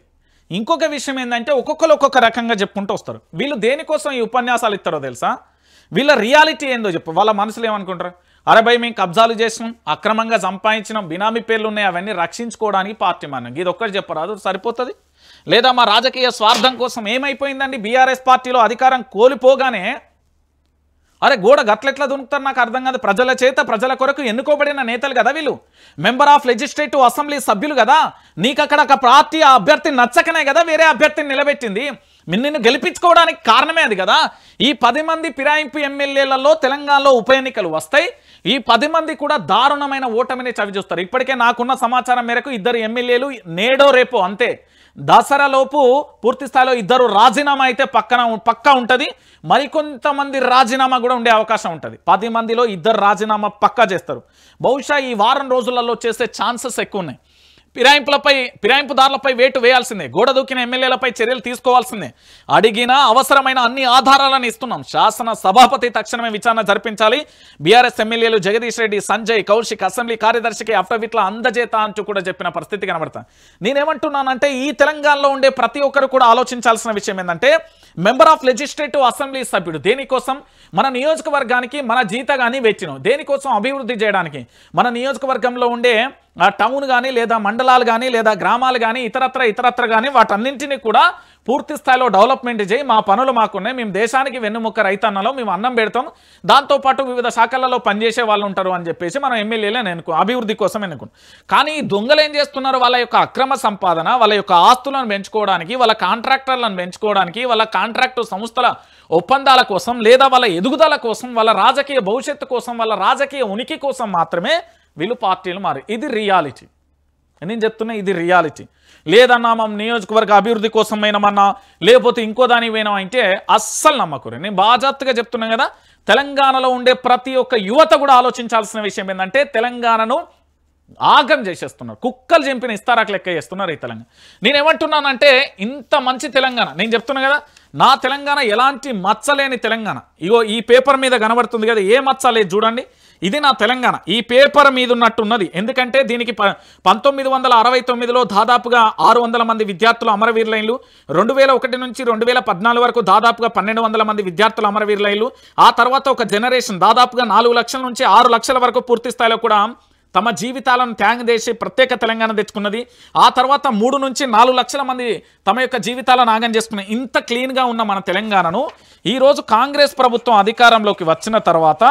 ఇంకొక విషయం ఏంటంటే, ఒక్కొక్కరు ఒక్కొక్క రకంగా చెప్పుకుంటూ వస్తారు. వీళ్ళు దేనికోసం ఈ ఉపన్యాసాలు ఇస్తారో తెలుసా? వీళ్ళ రియాలిటీ ఏందో చెప్పు. వాళ్ళ మనసులో ఏమనుకుంటారు, అరే భయ్ మేము కబ్జాలు చేసినాం, అక్రమంగా సంపాదించినాం, బినామీ పేర్లు ఉన్నాయి, అవన్నీ రక్షించుకోవడానికి పార్టీ మారినాం. ఇది ఒక్కటి చెప్పరాదు, సరిపోతుంది. లేదా మా రాజకీయ స్వార్థం కోసం ఏమైపోయిందండి, బీఆర్ఎస్ పార్టీలో అధికారం కోల్పోగానే అరే గోడ గట్లెట్లా దునుకుతారు నాకు అర్థం కాదు. ప్రజల చేత ప్రజల కొరకు ఎన్నుకోబడిన నేతలు కదా వీళ్ళు, మెంబర్ ఆఫ్ లెజిస్లేటివ్ అసెంబ్లీ సభ్యులు కదా. నీకు అక్కడ ఒక పార్టీ ఆ అభ్యర్థిని నచ్చకనే కదా వేరే అభ్యర్థిని నిలబెట్టింది. నిన్ను గెలిపించుకోవడానికి కారణమే అది కదా. ఈ 10 మంది ఫిరాయింపు ఎమ్మెల్యేలలో తెలంగాణలో ఉప ఎన్నికలు వస్తాయి. ఈ 10 మంది కూడా దారుణమైన ఓటమిని చవిచూస్తారు. ఇప్పటికే నాకున్న సమాచారం మేరకు 2 ఎమ్మెల్యేలు నేడో రేపో అంతే, దసరాలోపు పూర్తి స్థాయిలో 2 రాజీనామా అయితే పక్కా ఉంటుంది. మరికొంతమంది రాజీనామా కూడా ఉండే అవకాశం ఉంటుంది. 10 మందిలో 2 రాజీనామా పక్కా చేస్తారు. బహుశా ఈ వారం రోజులలో చేసే ఛాన్సెస్ ఎక్కువ ఉన్నాయి. ఫిరాయింపుదారులపై వేటు వేయాల్సిందే, గోడ దూకిన ఎమ్మెల్యేలపై చర్యలు తీసుకోవాల్సిందే. అడిగినా అవసరమైన అన్ని ఆధారాలను ఇస్తున్నాం. శాసన సభాపతి తక్షణమే విచారణ జరిపించాలి. బీఆర్ఎస్ ఎమ్మెల్యేలు జగదీష్ రెడ్డి, సంజయ్, కౌశిక్ అసెంబ్లీ కార్యదర్శికి అఫిడవిట్ల అందజేత అంటూ కూడా చెప్పిన పరిస్థితి కనబడతాను. నేనేమంటున్నానంటే, ఈ తెలంగాణలో ఉండే ప్రతి ఒక్కరు కూడా ఆలోచించాల్సిన విషయం ఏంటంటే, మెంబర్ ఆఫ్ లెజిస్లేటివ్ అసెంబ్లీ సభ్యుడు దేనికోసం? మన నియోజకవర్గానికి మన జీతగాని వెచ్చినం. దేనికోసం? అభివృద్ధి చేయడానికి. మన నియోజకవర్గంలో ఉండే టౌన్ కానీ, లేదా మండలాలు కానీ, లేదా గ్రామాలు కానీ, ఇతరత్ర కానీ వాటన్నింటినీ కూడా పూర్తి స్థాయిలో డెవలప్మెంట్ చేయి. మా పనులు మాకున్నాయి, మేము దేశానికి వెన్నుముక్క రైతన్నలో మేము అన్నం పెడతాం, దాంతోపాటు వివిధ శాఖలలో పనిచేసే వాళ్ళు ఉంటారు అని చెప్పేసి మనం ఎమ్మెల్యేలను అభివృద్ధి కోసం ఎన్నుకున్నాం. కానీ ఈ దొంగలు ఏం చేస్తున్నారు? వాళ్ళ యొక్క అక్రమ సంపాదన, వాళ్ళ యొక్క ఆస్తులను పెంచుకోవడానికి, వాళ్ళ కాంట్రాక్టర్లను పెంచుకోవడానికి, వాళ్ళ కాంట్రాక్టు సంస్థల ఒప్పందాల కోసం, లేదా వాళ్ళ ఎదుగుదల కోసం, వాళ్ళ రాజకీయ భవిష్యత్తు కోసం, వాళ్ళ రాజకీయ ఉనికి కోసం మాత్రమే వీళ్ళు పార్టీలు మారి. ఇది రియాలిటీ. నేను చెప్తున్నా, ఇది రియాలిటీ. లేదన్నా మా నియోజకవర్గ అభివృద్ధి కోసం పోయినామన్నా, లేకపోతే ఇంకో దానికి పోయినాం అంటే అస్సలు నమ్మకూరే. నేను బాజాప్తగా చెప్తున్నాను కదా. తెలంగాణలో ఉండే ప్రతి ఒక్క యువత కూడా ఆలోచించాల్సిన విషయం ఏంటంటే, తెలంగాణను ఆగం చేసేస్తున్నారు. కుక్కలు చింపిన ఇస్తారాకు లెక్క చేస్తున్నారు ఈ తెలంగాణ. నేనేమంటున్నానంటే ఇంత మంచి తెలంగాణ నేను చెప్తున్నా కదా, నా తెలంగాణ ఎలాంటి మచ్చలేని తెలంగాణ. ఇగో ఈ పేపర్ మీద కనబడుతుంది కదా, ఏ మచ్చ లేదు చూడండి, ఇది నా తెలంగాణ. ఈ పేపర్ మీద ఉన్నట్టున్నది. ఎందుకంటే దీనికి 1969లో దాదాపుగా 600 మంది విద్యార్థులు అమరవీరులైన్లు, 2001 నుంచి 2014 వరకు దాదాపుగా 1200 మంది విద్యార్థులు అమరవీరులైన్లు. ఆ తర్వాత ఒక జనరేషన్ దాదాపుగా 4 లక్షల నుంచి 6 లక్షల వరకు పూర్తి స్థాయిలో కూడా తమ జీవితాలను త్యాగం చేసి ప్రత్యేక తెలంగాణ తెచ్చుకున్నది. ఆ తర్వాత 3 నుంచి 4 లక్షల మంది తమ యొక్క జీవితాలను ఆగం చేసుకున్నారు. ఇంత క్లీన్గా ఉన్న మన తెలంగాణను ఈరోజు కాంగ్రెస్ ప్రభుత్వం అధికారంలోకి వచ్చిన తర్వాత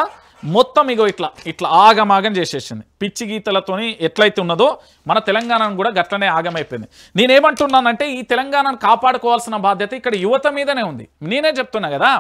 మొత్తం ఇగో ఇట్లా ఆగమాగం చేసేసింది. పిచ్చి గీతలతోని ఎట్లయితే ఉన్నదో మన తెలంగాణను కూడా గట్లనే ఆగమైపోయింది. నేనేమంటున్నానంటే ఈ తెలంగాణను కాపాడుకోవాల్సిన బాధ్యత ఇక్కడ యువత మీదనే ఉంది. నేనే చెప్తున్నా కదా,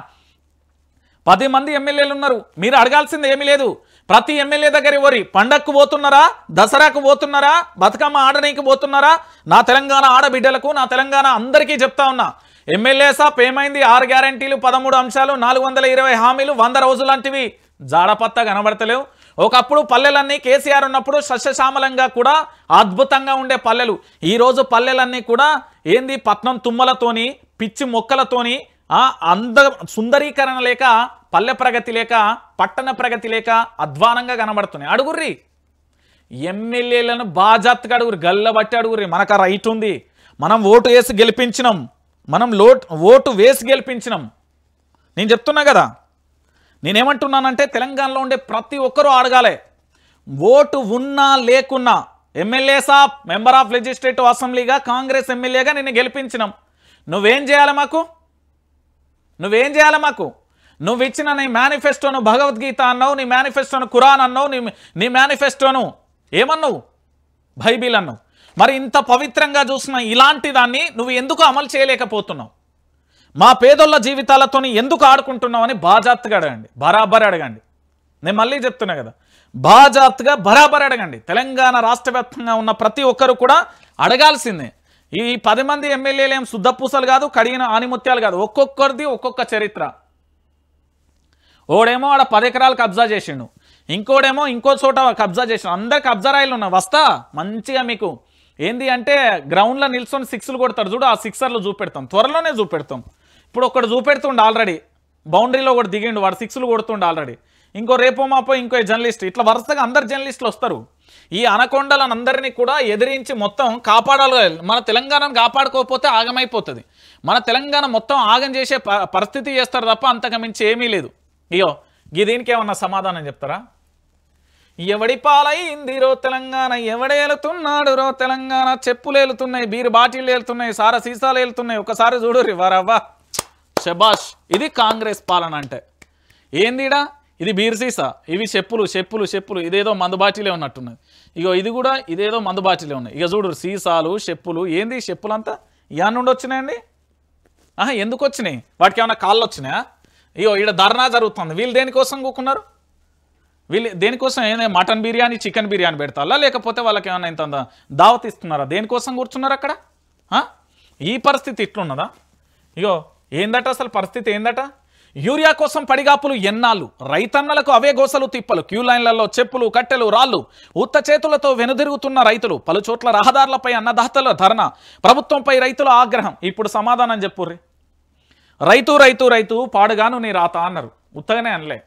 10 మంది ఎమ్మెల్యేలు ఉన్నారు, మీరు అడగాల్సింది ఏమీ లేదు. ప్రతి ఎమ్మెల్యే దగ్గర ఎవరి పండక్కు పోతున్నారా, దసరాకు పోతున్నారా, బతుకమ్మ ఆడనీకి పోతున్నారా? నా తెలంగాణ ఆడబిడ్డలకు, నా తెలంగాణ అందరికీ చెప్తా ఉన్నా, ఎమ్మెల్యే సాప్ ఏమైంది? 6 గ్యారంటీలు, 13 అంశాలు, 420 హామీలు, 100 రోజులు లాంటివి జాడపత్తా కనబడతలేవు. ఒకప్పుడు పల్లెలన్నీ కేసీఆర్ ఉన్నప్పుడు సస్యశ్యామలంగా కూడా అద్భుతంగా ఉండే పల్లెలు, ఈరోజు పల్లెలన్నీ కూడా ఏంది పట్నం తుమ్మలతోని, పిచ్చి మొక్కలతోని, సుందరీకరణ లేక, పల్లె ప్రగతి లేక, పట్టణ ప్రగతి లేక అధ్వానంగా కనబడుతున్నాయి. అడుగుర్రి ఎమ్మెల్యేలను బాజాత్గా అడుగురి, గల్లబట్టి అడుగుర్రి. మనకు ఆ రైట్ ఉంది, మనం ఓటు వేసి గెలిపించినాం, ఓటు వేసి గెలిపించినాం. నేను చెప్తున్నా కదా, నేనేమంటున్నానంటే తెలంగాణలో ఉండే ప్రతి ఒక్కరూ అడగాలి, ఓటు ఉన్నా లేకున్నా ఎమ్మెల్యే సాబ్, మెంబర్ ఆఫ్ లెజిస్లేటివ్ అసెంబ్లీగా, కాంగ్రెస్ ఎమ్మెల్యేగా నిన్ను గెలిపించినాం, నువ్వేం చేయాలి మాకు? నువ్వు ఇచ్చిన నీ మేనిఫెస్టోను భగవద్గీత అన్నావు, నీ మేనిఫెస్టోను ఖురాన్ అన్నావు, నీ మేనిఫెస్టోను ఏమన్నావు? బైబిల్ అన్నావు. మరి ఇంత పవిత్రంగా చూసిన ఇలాంటి దాన్ని నువ్వు ఎందుకు అమలు చేయలేకపోతున్నావు? మా పేదోళ్ళ జీవితాలతో ఎందుకు ఆడుకుంటున్నావు అని బాజాత్తుగా అడగండి, బరాబర్ అడగండి. నేను మళ్ళీ చెప్తున్నా కదా, బాజాత్తుగా బరాబర్ అడగండి. తెలంగాణ రాష్ట్ర వ్యాప్తంగా ఉన్న ప్రతి ఒక్కరు కూడా అడగాల్సిందే. ఈ 10 మంది ఎమ్మెల్యేలు ఏం శుద్ధపూసలు కాదు, కడిగిన ఆనిముత్యాలు కాదు, ఒక్కొక్కరిది ఒక్కొక్క చరిత్ర. ఓడేమో ఆడ 10 ఎకరాలు కబ్జా చేసిండు, ఇంకోడేమో ఇంకో చోట కబ్జా చేసిండు. అందరు కబ్జా రాయిలు ఉన్నాయి. వస్తా మంచిగా మీకు ఏంది అంటే గ్రౌండ్లో నిల్చొని 6లు కొడతారు చూడు, ఆ 6 చూపెడతాం, త్వరలోనే చూపెడతాం. ఇప్పుడు ఒకటి చూపెడుతుండే ఆల్రెడీ, బౌండరీలో ఒకటి దిగిండు, వాడు 6లు కొడుతుండే ఆల్రెడీ. ఇంకో రేపో మాపో ఇంకో జర్నలిస్ట్, ఇట్లా వరుసగా అందరు జర్నలిస్టులు వస్తారు. ఈ అనకొండలను అందరినీ కూడా ఎదిరించి మొత్తం కాపాడాలి. మన తెలంగాణను కాపాడుకోకపోతే ఆగమైపోతుంది. మన తెలంగాణ మొత్తం ఆగం చేసే పరిస్థితి చేస్తారు తప్ప అంతకుమించి ఏమీ లేదు. ఇయో దీనికి ఏమన్నా సమాధానం చెప్తారా? ఎవడి పాలైందిరో తెలంగాణ, ఎవడేలుతున్నాడు రో తెలంగాణ, చెప్పులు ఏలుతున్నాయి, బీరు బాటిల్ ఏలుతున్నాయి, సార సీసాలు ఏలుతున్నాయి, ఒకసారి చూడు వారవ్వా శబాష్. ఇది కాంగ్రెస్ పాలన అంటే. ఏందిడా ఇది బీర్ సీసా, ఇవి చెప్పులు, ఇదేదో మందు బాటిలే ఉన్నట్టున్నది. ఇగో ఇది కూడా ఇదేదో మందు బాటిలే ఉన్నాయి. ఇక చూడు సీసాలు, చెప్పులు, ఏంది చెప్పులంతా ఇవన్నీ నుండి వచ్చినాయండి? ఎందుకు వచ్చినాయి? వాటికి ఏమైనా కాళ్ళు వచ్చినాయా? ఇగో ఈడ ధర్నా జరుగుతుంది. వీళ్ళు దేనికోసం కూకున్నారు? వీళ్ళు దేనికోసం? ఏదైనా మటన్ బిర్యానీ, చికెన్ బిర్యానీ పెడతారా, లేకపోతే వాళ్ళకి ఏమైనా ఇంత దావత్ ఇస్తున్నారా? దేనికోసం కూర్చున్నారు అక్కడ? ఈ పరిస్థితి ఇట్లున్నదా? ఇగో ఏందట అసలు పరిస్థితి ఏందట? యూరియా కోసం పడిగాపులు ఎన్నాళ్ళు, రైతన్నలకు అవే గోసలు తిప్పలు, క్యూ లైన్లలో చెప్పులు, కట్టెలు, రాళ్ళు, ఉత్త చేతులతో వెనుదిరుగుతున్న రైతులు, పలుచోట్ల రహదారులపై అన్నదాతల ధర్నా, ప్రభుత్వంపై రైతుల ఆగ్రహం. ఇప్పుడు సమాధానం చెప్పుర్రి. రైతు పాడుగాను నీ రాత అన్నారు. ఉత్తగానే అనలే.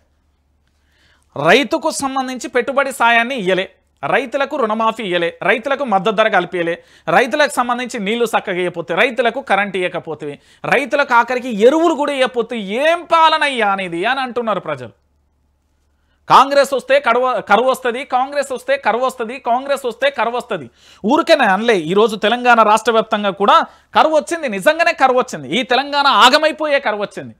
రైతుకు సంబంధించి పెట్టుబడి సాయాన్ని ఇయ్యలే, రైతులకు రుణమాఫీ ఇయ్యలే, రైతులకు మద్దతు ధర కల్పియలే, రైతులకు సంబంధించి నీళ్లు చక్కగా ఇవ్వకపోతే, రైతులకు కరెంట్ ఇవ్వకపోతే, రైతులకు ఆఖరికి ఎరువులు కూడా ఇవ్వకపోతే ఏం పాలన అయ్యా అనేది అని అంటున్నారు ప్రజలు. కాంగ్రెస్ వస్తే కరువు వస్తుంది, కాంగ్రెస్ వస్తే కరువు వస్తుంది, కాంగ్రెస్ వస్తే కరువు వస్తుంది. ఊరికేనే అనలే. ఈరోజు తెలంగాణ రాష్ట్ర వ్యాప్తంగా కూడా కరువు వచ్చింది, నిజంగానే కరువు వచ్చింది. ఈ తెలంగాణ ఆగమైపోయే కరువు వచ్చింది.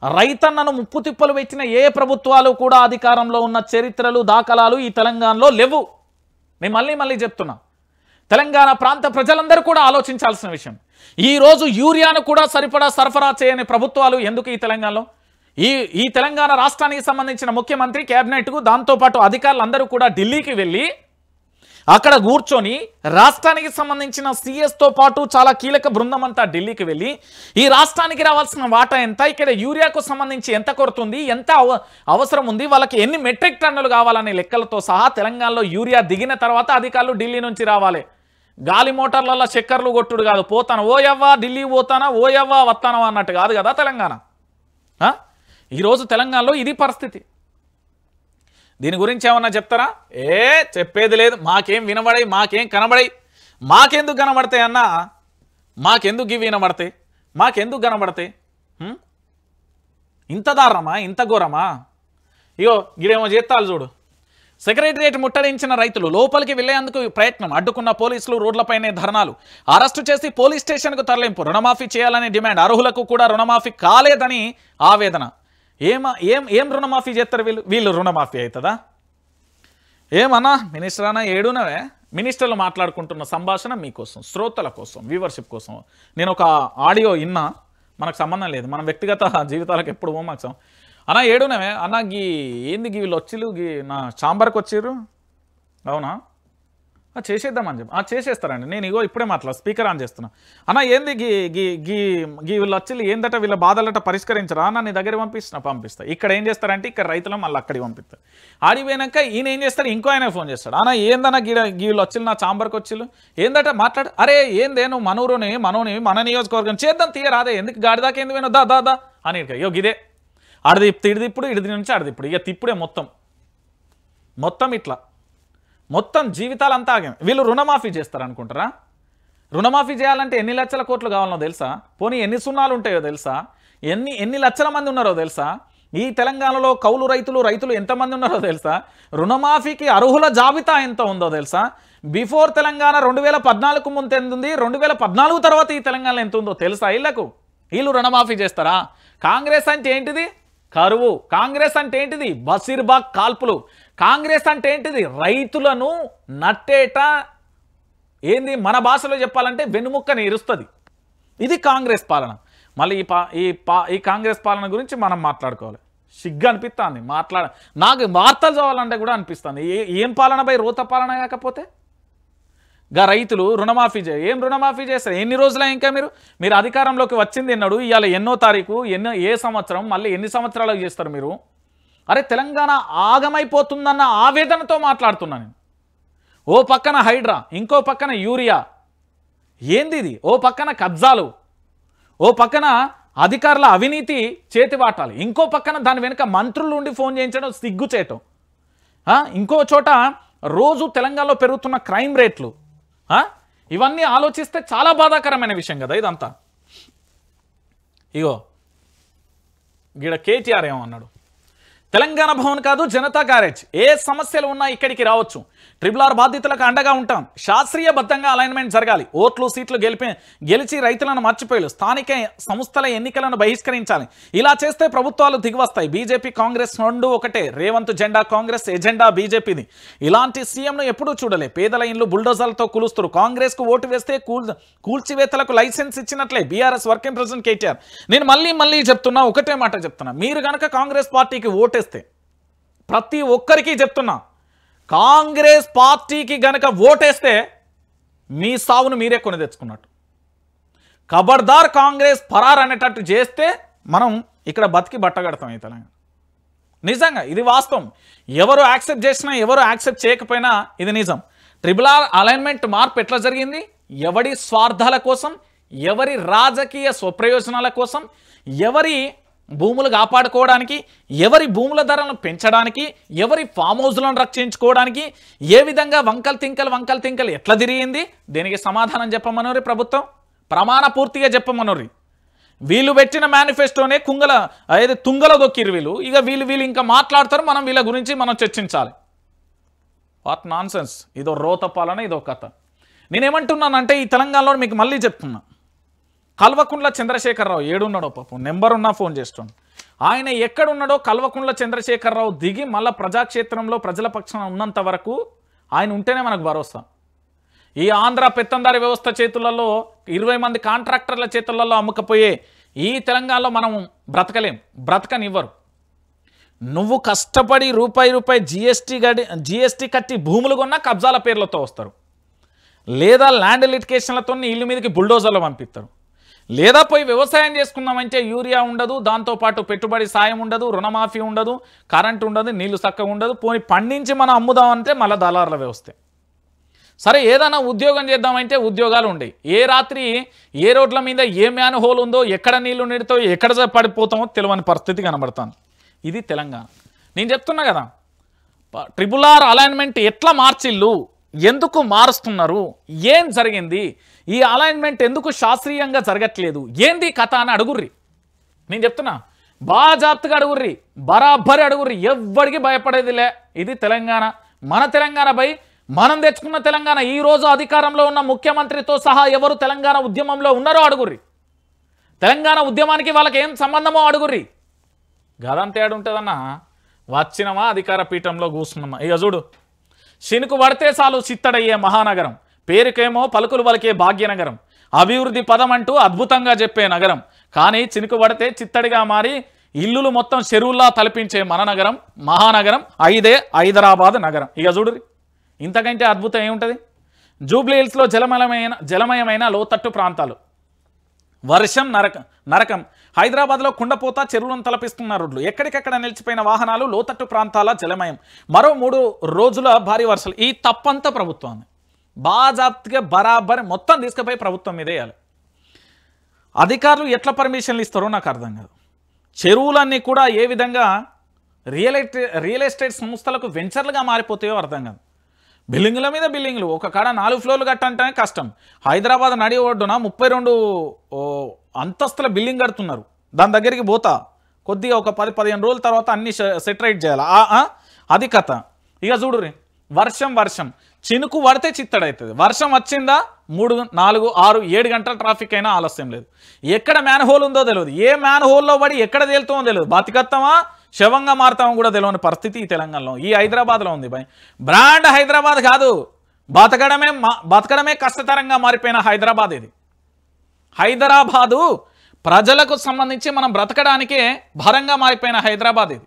రైతన్నను ముప్పు తిప్పలు పెట్టిన ఏ ప్రభుత్వాలు కూడా అధికారంలో ఉన్న చరిత్రలు, దాఖలాలు ఈ తెలంగాణలో లేవు. నేను మళ్ళీ చెప్తున్నా, తెలంగాణ ప్రాంత ప్రజలందరూ కూడా ఆలోచించాల్సిన విషయం. ఈరోజు యూరియాను కూడా సరఫరా చేయని ప్రభుత్వాలు ఎందుకు ఈ తెలంగాణలో? ఈ తెలంగాణ రాష్ట్రానికి సంబంధించిన ముఖ్యమంత్రి, కేబినెట్కు, దాంతోపాటు అధికారులందరూ కూడా ఢిల్లీకి వెళ్ళి అక్కడ కూర్చొని రాష్ట్రానికి సంబంధించిన సీఎస్తో పాటు చాలా కీలక బృందం అంతా ఢిల్లీకి వెళ్ళి ఈ రాష్ట్రానికి రావాల్సిన వాటా ఎంత, ఇక్కడ యూరియాకు సంబంధించి ఎంత కొరతుంది, ఎంత అవసరం ఉంది, వాళ్ళకి ఎన్ని మెట్రిక్ టన్నులు కావాలనే లెక్కలతో సహా తెలంగాణలో యూరియా దిగిన తర్వాత అధికారులు ఢిల్లీ నుంచి రావాలి. గాలి మోటార్లలో చక్కర్లు కొట్టుడు కాదు, పోతాను ఓయవ్వా ఢిల్లీ పోతానా ఓయవ్వా వస్తానా అన్నట్టు కాదు కదా తెలంగాణ. ఈరోజు తెలంగాణలో ఇది పరిస్థితి. దీని గురించి ఏమన్నా చెప్తారా? చెప్పేది లేదు. మాకేం వినబడాయి, మాకేం కనబడాయి, మాకెందుకు కనబడతాయి అన్నా, మాకెందుకు ఇవి వినబడతాయి, మాకెందుకు కనబడతాయి? ఇంత దారుణమా, ఇంత ఘోరమా? ఇగో గిడేమో చేస్తాలు చూడు. సెక్రటరియట్ ముట్టడించిన రైతులు లోపలికి వెళ్లేందుకు ప్రయత్నం, అడ్డుకున్న పోలీసులు, రోడ్లపైనే ధర్నాలు, అరెస్టు చేసి పోలీస్ స్టేషన్కు తరలింపు, రుణమాఫీ చేయాలనే డిమాండ్, అర్హులకు కూడా రుణమాఫీ కాలేదని ఆవేదన. ఏం రుణమాఫీ చేస్తారు వీళ్ళు రుణమాఫీ అవుతుందా? ఏమన్నా మినిస్టర్ అన్నా ఏడునవే? మినిస్టర్లు మాట్లాడుకుంటున్న సంభాషణ మీకోసం, శ్రోతల కోసం, వ్యూవర్షిప్ కోసం. నేను ఒక ఆడియో విన్నా, మనకు సంబంధం లేదు, మన వ్యక్తిగత జీవితాలకు ఎప్పుడు మాకు అన్నా ఏడునవే అన్నా ఏంది వీళ్ళు వచ్చిళ్ళు నా ఛాంబర్కి వచ్చిర్రు, అవునా చేసేద్దామని చెప్పి చేసేస్తారండి. నేను ఇగో ఇప్పుడే స్పీకర్ ఆన్ చేస్తున్నా. అన్న ఏంది వీళ్ళు వచ్చి ఏందట వీళ్ళ బాధలట పరిష్కరించరా అన్న, నీ దగ్గర పంపిస్తా. ఇక్కడ ఏం చేస్తారంటే ఇక్కడ రైతులు మళ్ళీ అక్కడికి పంపిస్తారు. ఆడిపోయినాక ఈయన ఏం చేస్తాడు, ఇంకో ఆయన ఫోన్ చేస్తాడు. అన్న ఏందన్నా వీళ్ళు వచ్చిళ్ళు నా ఛాంబర్కి వచ్చిళ్ళు ఏందట మాట్లాడు. అరే ఏందే నువ్వు మనూరుని మన నియోజకవర్గం చేద్దాం తీయరాదే, ఎందుకు గాడిదాకా ఎందుకు పోయినా దా అని ఇగో గిదే ఆడది తిప్పుడు ఇడిది నుంచి ఆడదిప్పుడు ఇక తిప్పుడే మొత్తం ఇట్లా మొత్తం జీవితాలంతా ఆగాం. వీళ్ళు రుణమాఫీ చేస్తారనుకుంటారా? రుణమాఫీ చేయాలంటే ఎన్ని లక్షల కోట్లు కావాలనో తెలుసా? పోనీ ఎన్ని సున్నాలు ఉంటాయో తెలుసా? ఎన్ని లక్షల మంది ఉన్నారో తెలుసా? ఈ తెలంగాణలో కౌలు రైతులు ఎంతమంది ఉన్నారో తెలుసా? రుణమాఫీకి అర్హుల జాబితా ఎంత ఉందో తెలుసా? బిఫోర్ తెలంగాణ 2014 ముందు ఎంత ఉంది, 2014 తర్వాత ఈ తెలంగాణలో ఎంత ఉందో తెలుసా? వీళ్ళు రుణమాఫీ చేస్తారా? కాంగ్రెస్ అంటే ఏంటిది? కరువు. కాంగ్రెస్ అంటే ఏంటిది? బషీర్బాగ్ కాల్పులు. కాంగ్రెస్ అంటే ఏంటిది? రైతులను నట్టేట ఏంది మన భాషలో చెప్పాలంటే వెన్నుముక్కని ఇరుస్తుంది. ఇది కాంగ్రెస్ పాలన. మళ్ళీ ఈ కాంగ్రెస్ పాలన గురించి మనం మాట్లాడుకోవాలి. సిగ్గు అనిపిస్తుంది నాకు వార్తలు చదవాలంటే కూడా అనిపిస్తుంది. ఏం పాలన బై రోత పాలన కాకపోతే రైతులు రుణమాఫీ ఏం రుణమాఫీ చేస్తారు? ఎన్ని రోజులే ఇంకా మీరు అధికారంలోకి వచ్చింది ఎన్నడు, ఇవాళ ఎన్నో తారీఖు, ఏ సంవత్సరం, మళ్ళీ ఎన్ని సంవత్సరాలకు చేస్తారు మీరు? అరే తెలంగాణ ఆగమైపోతుందన్న ఆవేదనతో మాట్లాడుతున్నా నేను. ఓ పక్కన హైడ్రా, ఇంకో పక్కన యూరియా, ఏంది ఇది? ఓ పక్కన కబ్జాలు, ఓ పక్కన అధికారుల అవినీతి చేతివాటాలు, ఇంకో పక్కన దాని వెనుక మంత్రులు ఉండి ఫోన్ చేయించడం సిగ్గు చేయటం, ఇంకో చోట రోజు తెలంగాణలో పెరుగుతున్న క్రైమ్ రేట్లు. ఇవన్నీ ఆలోచిస్తే చాలా బాధాకరమైన విషయం కదా ఇదంతా. ఇగో గిడ కేటీఆర్ ఏమన్నాడు, తెలంగాణ భవన్ కాదు జనతా గ్యారేజ్, ఏ సమస్యలు ఉన్నా ఇక్కడికి రావచ్చు, RRR బాధితులకు అండగా ఉంటాం, శాస్త్రీయబద్ధంగా అలైన్మెంట్ జరగాలి, ఓట్లు సీట్లు గెలిచి రైతులను మర్చిపోయారు, స్థానిక సంస్థల ఎన్నికలను బహిష్కరించాలి, ఇలా చేస్తే ప్రభుత్వాలు దిగివస్తాయి, బీజేపీ కాంగ్రెస్ రెండు ఒకటే, రేవంత్ జెండా కాంగ్రెస్, ఎజెండా బీజేపీది, ఇలాంటి సీఎంను ఎప్పుడూ చూడలే, పేదల ఇండ్లు బుల్డోజర్లతో కూలుస్తారు, కాంగ్రెస్కు ఓటు వేస్తే కూల్చివేతలకు లైసెన్స్ ఇచ్చినట్లే బీఆర్ఎస్ వర్కింగ్ ప్రెసిడెంట్ కేటీఆర్. నేను మళ్ళీ చెప్తున్నా, ఒకటే మాట చెప్తున్నా, మీరు కనుక కాంగ్రెస్ పార్టీకి ఓటేస్తే, ప్రతి ఒక్కరికి చెప్తున్నా, కాంగ్రెస్ పార్టీకి గనక ఓటేస్తే మీ సావును మీరే కొని తెచ్చుకున్నట్టు. ఖబర్దార్ కాంగ్రెస్ పరార్ అనేటట్టు చేస్తే మనం ఇక్కడ బతికి బట్టగడతాం ఈ తెలంగాణ. నిజంగా ఇది వాస్తవం. ఎవరు యాక్సెప్ట్ చేసినా ఎవరు యాక్సెప్ట్ చేయకపోయినా ఇది నిజం. RRR అలైన్మెంట్ మార్పు ఎట్లా జరిగింది? ఎవరి స్వార్థాల కోసం, ఎవరి రాజకీయ స్వప్రయోజనాల కోసం, ఎవరి భూములు కాపాడుకోవడానికి, ఎవరి భూముల ధరలను పెంచడానికి, ఎవరి ఫామ్ హౌస్లను రక్షించుకోవడానికి, ఏ విధంగా వంకల్ తింకలు ఎట్లా తిరిగింది? దీనికి సమాధానం చెప్పమనోరి ప్రభుత్వం, ప్రమాణపూర్తిగా చెప్పమనోరి. వీళ్ళు పెట్టిన మేనిఫెస్టోనే తుంగల దొక్కిరు వీళ్ళు. ఇక వీళ్ళు ఇంకా మాట్లాడతారు, మనం వీళ్ళ గురించి మనం చర్చించాలి. What non sense. ఇదో రోత పాలన, ఇదో కథ. నేనేమంటున్నానంటే ఈ తెలంగాణలో మీకు మళ్ళీ చెప్తున్నా, కల్వకుంట్ల చంద్రశేఖరరావు ఏడున్నాడో పాపం, నెంబర్ ఉన్నా ఫోన్ చేస్తాను. ఆయన ఎక్కడున్నాడో కల్వకుంట్ల చంద్రశేఖరరావు దిగి మళ్ళీ ప్రజాక్షేత్రంలో ప్రజల పక్షాన ఉన్నంత వరకు ఆయన ఉంటేనే మనకు భరోసా. ఈ ఆంధ్ర పెత్తందారి వ్యవస్థ చేతులలో 20 మంది కాంట్రాక్టర్ల చేతులలో అమ్ముకపోయే ఈ తెలంగాణలో మనం బ్రతకనివ్వరు. నువ్వు కష్టపడి రూపాయి జిఎస్టీ కట్టి భూములు కొన్నా కబ్జాల పేర్లతో వస్తారు, లేదా ల్యాండ్ లిటికేషన్లతో ఇల్లు మీదకి బుల్డోజర్లు పంపిస్తారు, లేదా పోయి వ్యవసాయం చేసుకుందామంటే యూరియా ఉండదు, దాంతోపాటు పెట్టుబడి సాయం ఉండదు, రుణమాఫీ ఉండదు, కరెంట్ ఉండదు, నీళ్లు చక్కగా ఉండదు, పోని పండించి మనం అమ్ముదామంటే మళ్ళీ దళారుల వ్యవస్థ. సరే ఏదైనా ఉద్యోగం చేద్దామంటే ఉద్యోగాలు ఉండవు. ఏ రాత్రి ఏ రోడ్ల మీద ఏ మ్యాన్ హోల్ ఉందో, ఎక్కడ నీళ్లు నిడుతాయో, ఎక్కడ పడిపోతామో తెలియని పరిస్థితి కనబడతాను. ఇది తెలంగాణ. నేను చెప్తున్నా కదా, RRR అలైన్మెంట్ ఎట్లా మార్చిల్లు, ఎందుకు మారుస్తున్నారు, ఏం జరిగింది, ఈ అలైన్మెంట్ ఎందుకు శాస్త్రీయంగా జరగట్లేదు, ఏంది కథ అని అడుగుర్రి. నేను చెప్తున్నా బాజాప్తుగా అడుగుర్రి, బరాబరి అడుగుర్రి, ఎవ్వడికి భయపడేదిలే. ఇది తెలంగాణ, మన తెలంగాణ బై మనం తెచ్చుకున్న తెలంగాణ. ఈరోజు అధికారంలో ఉన్న ముఖ్యమంత్రితో సహా ఎవరు తెలంగాణ ఉద్యమంలో ఉన్నారో అడుగుర్రి. తెలంగాణ ఉద్యమానికి వాళ్ళకి ఏం సంబంధమో అడుగుర్రి. గదంత ఏడుంటుందన్నా, వచ్చినమా అధికార పీఠంలో కూర్చున్నామా. ఇక చూడు, శినుకు పడితే చాలు చిత్తడయ్యే మహానగరం, పేరుకేమో పలుకులు పలికే భాగ్యనగరం, అభివృద్ధి పదం అంటూ అద్భుతంగా చెప్పే నగరం, కానీ చినుకు పడితే చిత్తడిగా మారి ఇల్లులు మొత్తం చెరువుల్లా తలపించే మన నగరం మహానగరం ఐదే హైదరాబాద్ నగరం. ఇక చూడురి, ఇంతకంటే అద్భుతం ఏముంటుంది. జూబ్లీ హిల్స్లో జలమయమైన లోతట్టు ప్రాంతాలు, వర్షం నరకం. హైదరాబాద్లో కుండపోత, చెరువులను తలపిస్తున్న రోడ్లు, ఎక్కడికెక్కడ నిలిచిపోయిన వాహనాలు, లోతట్టు ప్రాంతాల జలమయం, మరో 3 రోజుల భారీ వర్షాలు. ఈ తప్పంతా ప్రభుత్వాన్ని బాజాప్తిగా బరాబర్ మొత్తం తీసుకుపోయి ప్రభుత్వం మీద వేయాలి. అధికారులు ఎట్లా పర్మిషన్లు ఇస్తారో నాకు అర్థం కాదు. చెరువులన్నీ కూడా ఏ విధంగా రియల్ ఎస్టేట్ సంస్థలకు వెంచర్లుగా మారిపోతాయో అర్థం కాదు. బిల్డింగుల మీద బిల్డింగ్లు, ఒక కాడ 4 ఫ్లోర్లు కట్టంటేనే కష్టం. హైదరాబాద్ నడి ఒడ్డున 32 అంతస్తుల బిల్డింగ్ కడుతున్నారు. దాని దగ్గరికి పోతా కొద్దిగా ఒక 10-15 రోజుల తర్వాత అన్ని సెటరైట్ చేయాలి. అది కథ. ఇక చూడురి, వర్షం చినుకు పడితే చిత్తడవుతుంది. వర్షం వచ్చిందా 3, 4, 6, 7 గంటల ట్రాఫిక్ అయినా ఆలస్యం లేదు. ఎక్కడ మ్యాన్ హోల్ ఉందో తెలియదు, ఏ మ్యాన్ హోల్లో పడి ఎక్కడ తేలుతుందో తెలియదు, బతికత్తామా శవంగా మారుతామో కూడా తెలియని పరిస్థితి ఈ తెలంగాణలో, ఈ హైదరాబాద్లో ఉంది. భయ్ బ్రాండ్ హైదరాబాద్ కాదు, బతకడమే కష్టతరంగా మారిపోయిన హైదరాబాద్ ఇది. హైదరాబాదు ప్రజలకు సంబంధించి మనం బ్రతకడానికే భారంగా మారిపోయిన హైదరాబాద్ ఇది.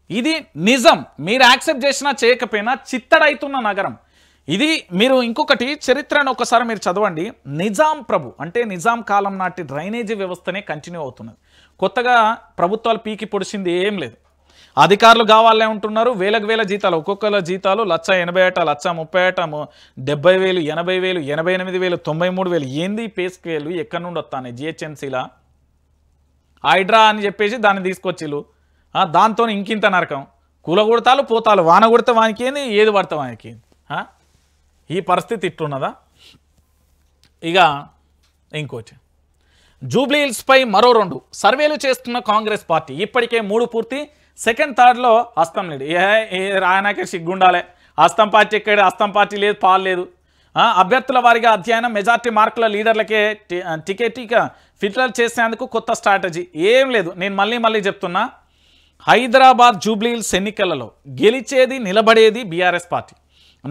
ఇది నిజం, మీరు యాక్సెప్ట్ చేసినా చేయకపోయినా చిత్తడైతున్న నగరం ఇది. మీరు ఇంకొకటి చరిత్రను ఒకసారి మీరు చదవండి. నిజాం ప్రభు అంటే నిజాం కాలం నాటి డ్రైనేజీ వ్యవస్థనే కంటిన్యూ అవుతున్నది. కొత్తగా ప్రభుత్వాలు పీకి పొడిచింది ఏం లేదు. అధికారులు కావాలనే ఉంటున్నారు, వేల జీతాలు, ఒక్కొక్కల జీతాలు 1,80,000, 1,30,000, 70,000, 80,000, 88,000, 93,000. ఏంది పే స్కేలు ఎక్కడి నుండి వస్తాయి? జిహెచ్ఎంసీలా హైడ్రా అని చెప్పేసి దాన్ని తీసుకొచ్చిలు, దాంతో ఇంకింత నరకం. కూల కొడతాలు పోతాలు, వాన కొడితే వానికి ఏంది, ఏది పడతా వానికి ఏంది. ఈ పరిస్థితి ఇట్టున్నదా? ఇక ఇంకోటి, జూబ్లీ హిల్స్పై మరో 2 సర్వేలు చేస్తున్న కాంగ్రెస్ పార్టీ. ఇప్పటికే 3 పూర్తి, సెకండ్ థర్డ్లో హస్తం లేడు. రాయనాకే సిగ్గుండాలే, హస్తం పార్టీ ఎక్కడ, హస్తం పార్టీ లేదు, పాలు లేదు. అభ్యర్థుల వారిగా అధ్యయనం, మెజార్టీ మార్కుల లీడర్లకే టికెట్ ఫిల్టర్ చేసేందుకు కొత్త స్ట్రాటజీ ఏం లేదు. నేను మళ్ళీ చెప్తున్నా, హైదరాబాద్ జూబ్లీ హిల్స్ ఎన్నికలలో గెలిచేది నిలబడేది బీఆర్ఎస్ పార్టీ.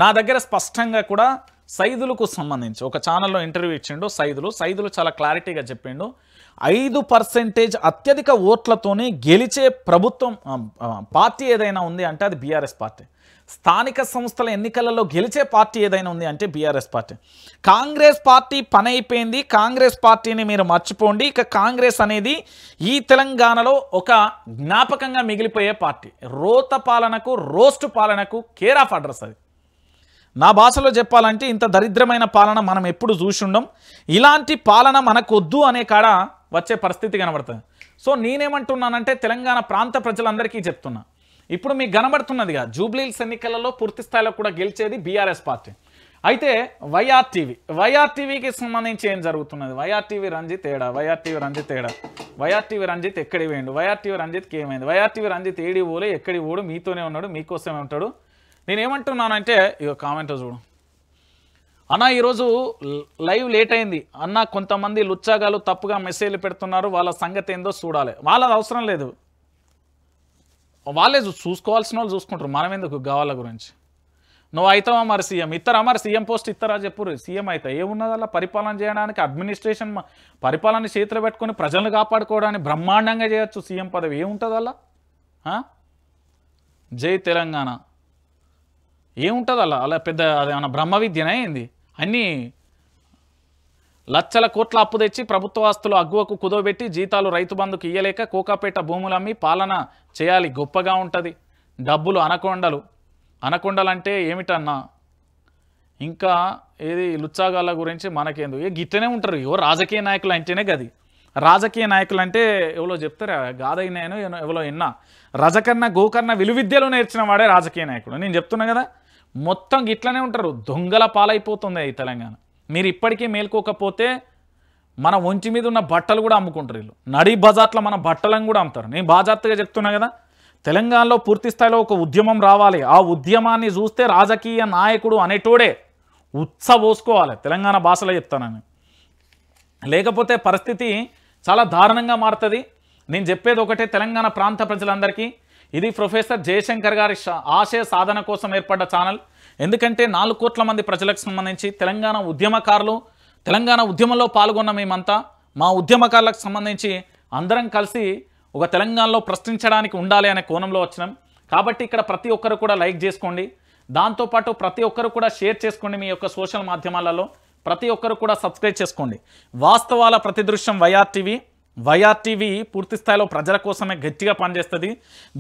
నా దగ్గర స్పష్టంగా కూడా సైదులకు సంబంధించి ఒక ఛానల్లో ఇంటర్వ్యూ ఇచ్చిండు. సైదులు చాలా క్లారిటీగా చెప్పిండు, 5% అత్యధిక ఓట్లతోనే గెలిచే ప్రభుత్వం పార్టీ ఏదైనా ఉంది అంటే అది బీఆర్ఎస్ పార్టీ. స్థానిక సంస్థల ఎన్నికలలో గెలిచే పార్టీ ఏదైనా ఉంది అంటే బీఆర్ఎస్ పార్టీ. కాంగ్రెస్ పార్టీ పని అయిపోయింది, కాంగ్రెస్ పార్టీని మీరు మర్చిపోండి. ఇక కాంగ్రెస్ అనేది ఈ తెలంగాణలో ఒక జ్ఞాపకంగా మిగిలిపోయే పార్టీ. రోత పాలనకు, రోస్ట్ పాలనకు కేర్ ఆఫ్ అడ్రస్ అది. నా భాషలో చెప్పాలంటే ఇంత దరిద్రమైన పాలన మనం ఎప్పుడు చూసిండం. ఇలాంటి పాలన మనకు వద్దు అనే కాడ వచ్చే పరిస్థితి కనబడుతుంది. సో నేనేమంటున్నానంటే తెలంగాణ ప్రాంత ప్రజలందరికీ చెప్తున్నా, ఇప్పుడు మీకు కనబడుతున్నదిగా జూబ్లీ హిల్స్ ఎన్నికలలో పూర్తి స్థాయిలో కూడా గెలిచేది బీఆర్ఎస్ పార్టీ. అయితే వైఆర్టీవీకి సంబంధించి ఏం జరుగుతున్నది? వైఆర్టీవీ రంజిత్ ఎక్కడికి పోయిండు? వైఆర్టీవీ రంజిత్కి ఏమైంది? వైఆర్టీవీ రంజిత్ ఏడి పోలే, ఎక్కడి పోడు, మీతోనే ఉన్నాడు, మీకోసమే ఉంటాడు. నేనేమంటున్నానంటే ఇక కామెంట్ చూడు అన్న, ఈరోజు లైవ్ లేట్ అయింది అన్న, కొంతమంది లుచ్చాగాలు తప్పుగా మెసేజ్లు పెడుతున్నారు, వాళ్ళ సంగతి ఏందో చూడాలి. వాళ్ళది అవసరం లేదు, వాళ్ళే చూసుకోవాల్సిన వాళ్ళు చూసుకుంటారు, మనం ఎందుకు కావాల గురించి. నువ్వు అవుతావా మరి సీఎం? ఇస్తారా మరి సీఎం పోస్ట్ ఇస్తారా చెప్పురు? సీఎం అవుతా ఏమున్నది అలా? పరిపాలన చేయడానికి అడ్మినిస్ట్రేషన్ పరిపాలన చేతిలో పెట్టుకొని ప్రజలను కాపాడుకోవడానికి బ్రహ్మాండంగా చేయొచ్చు. సీఎం పదవి ఏముంటుంది అలా? జై తెలంగాణ ఏముంటుంది అలా పెద్ద అదేమన్నా బ్రహ్మ విద్యనే ఏంది? అన్నీ లక్షల కోట్ల అప్పు తెచ్చి ప్రభుత్వ ఆస్తులు అగ్గువకు కుదోబెట్టి జీతాలు రైతు బంధుకు ఇయ్యలేక కోకాపేట భూములమ్మి పాలన చేయాలి గొప్పగా ఉంటుంది. డబ్బులు అనకొండలు అంటే ఏమిటన్నా? ఇంకా ఏది లుచ్చాగాళ్ళ గురించి మనకేందు గిట్టనే ఉంటారు. రాజకీయ నాయకులు అంటేనే గది. రాజకీయ నాయకులు అంటే ఎవరో చెప్తారా గాదయ్య నేను ఎవరో ఎన్నా రజకన్న గోకర్ణ విలువిద్యలో నేర్చిన వాడే రాజకీయ నాయకుడు. నేను చెప్తున్నా కదా, మొత్తం గిట్లనే ఉంటారు. దొంగల పాలైపోతుంది ఈ తెలంగాణ. మీరు ఇప్పటికీ మేల్కోకపోతే మన ఒంటి మీద ఉన్న బట్టలు కూడా అమ్ముకుంటారు వీళ్ళు. నడి బజార్లో మన బట్టలను కూడా అమ్ముతారు. నేను బాజాప్తగా చెప్తున్నా కదా, తెలంగాణలో పూర్తి స్థాయిలో ఒక ఉద్యమం రావాలి. ఆ ఉద్యమాన్ని చూస్తే రాజకీయ నాయకుడు అనేటోడే ఉత్సవోసుకోవాలి. తెలంగాణ భాషలో చెప్తానని, లేకపోతే పరిస్థితి చాలా దారుణంగా మారుతుంది. నేను చెప్పేది ఒకటే తెలంగాణ ప్రాంత ప్రజలందరికీ, ఇది ప్రొఫెసర్ జయశంకర్ గారి ఆశయ సాధన కోసం ఏర్పడ్డ ఛానల్. ఎందుకంటే 4 కోట్ల మంది ప్రజలకు సంబంధించి తెలంగాణ ఉద్యమకారులు, తెలంగాణ ఉద్యమంలో పాల్గొన్న మేమంతా మా ఉద్యమకారులకు సంబంధించి అందరం కలిసి ఒక తెలంగాణలో ప్రశ్నించడానికి ఉండాలి అనే కోణంలో వచ్చినాం. కాబట్టి ఇక్కడ ప్రతి ఒక్కరు కూడా లైక్ చేసుకోండి. దాంతోపాటు ప్రతి ఒక్కరు కూడా షేర్ చేసుకోండి. మీ యొక్క సోషల్ మాధ్యమాలలో ప్రతి ఒక్కరు కూడా సబ్స్క్రైబ్ చేసుకోండి. వాస్తవాల ప్రతిదృశ్యం వైఆర్ టీవీ పూర్తి స్థాయిలో ప్రజల కోసమే గట్టిగా పనిచేస్తుంది.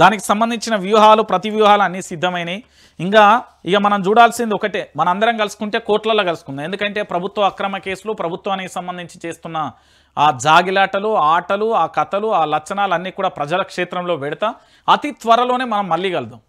దానికి సంబంధించిన వ్యూహాలు ప్రతి వ్యూహాలు అన్నీ సిద్ధమైనవి. ఇక మనం చూడాల్సింది ఒకటే, మనందరం కలుసుకుంటే కోట్లలో కలుసుకుందాం. ఎందుకంటే ప్రభుత్వ అక్రమ కేసులు, ప్రభుత్వానికి సంబంధించి చేస్తున్న ఆ జాగిలాటలు, ఆటలు, ఆ కథలు, ఆ లక్షణాలు అన్నీ కూడా ప్రజల క్షేత్రంలో పెడతా అతి త్వరలోనే మనం మళ్ళీ కలుద్దాం.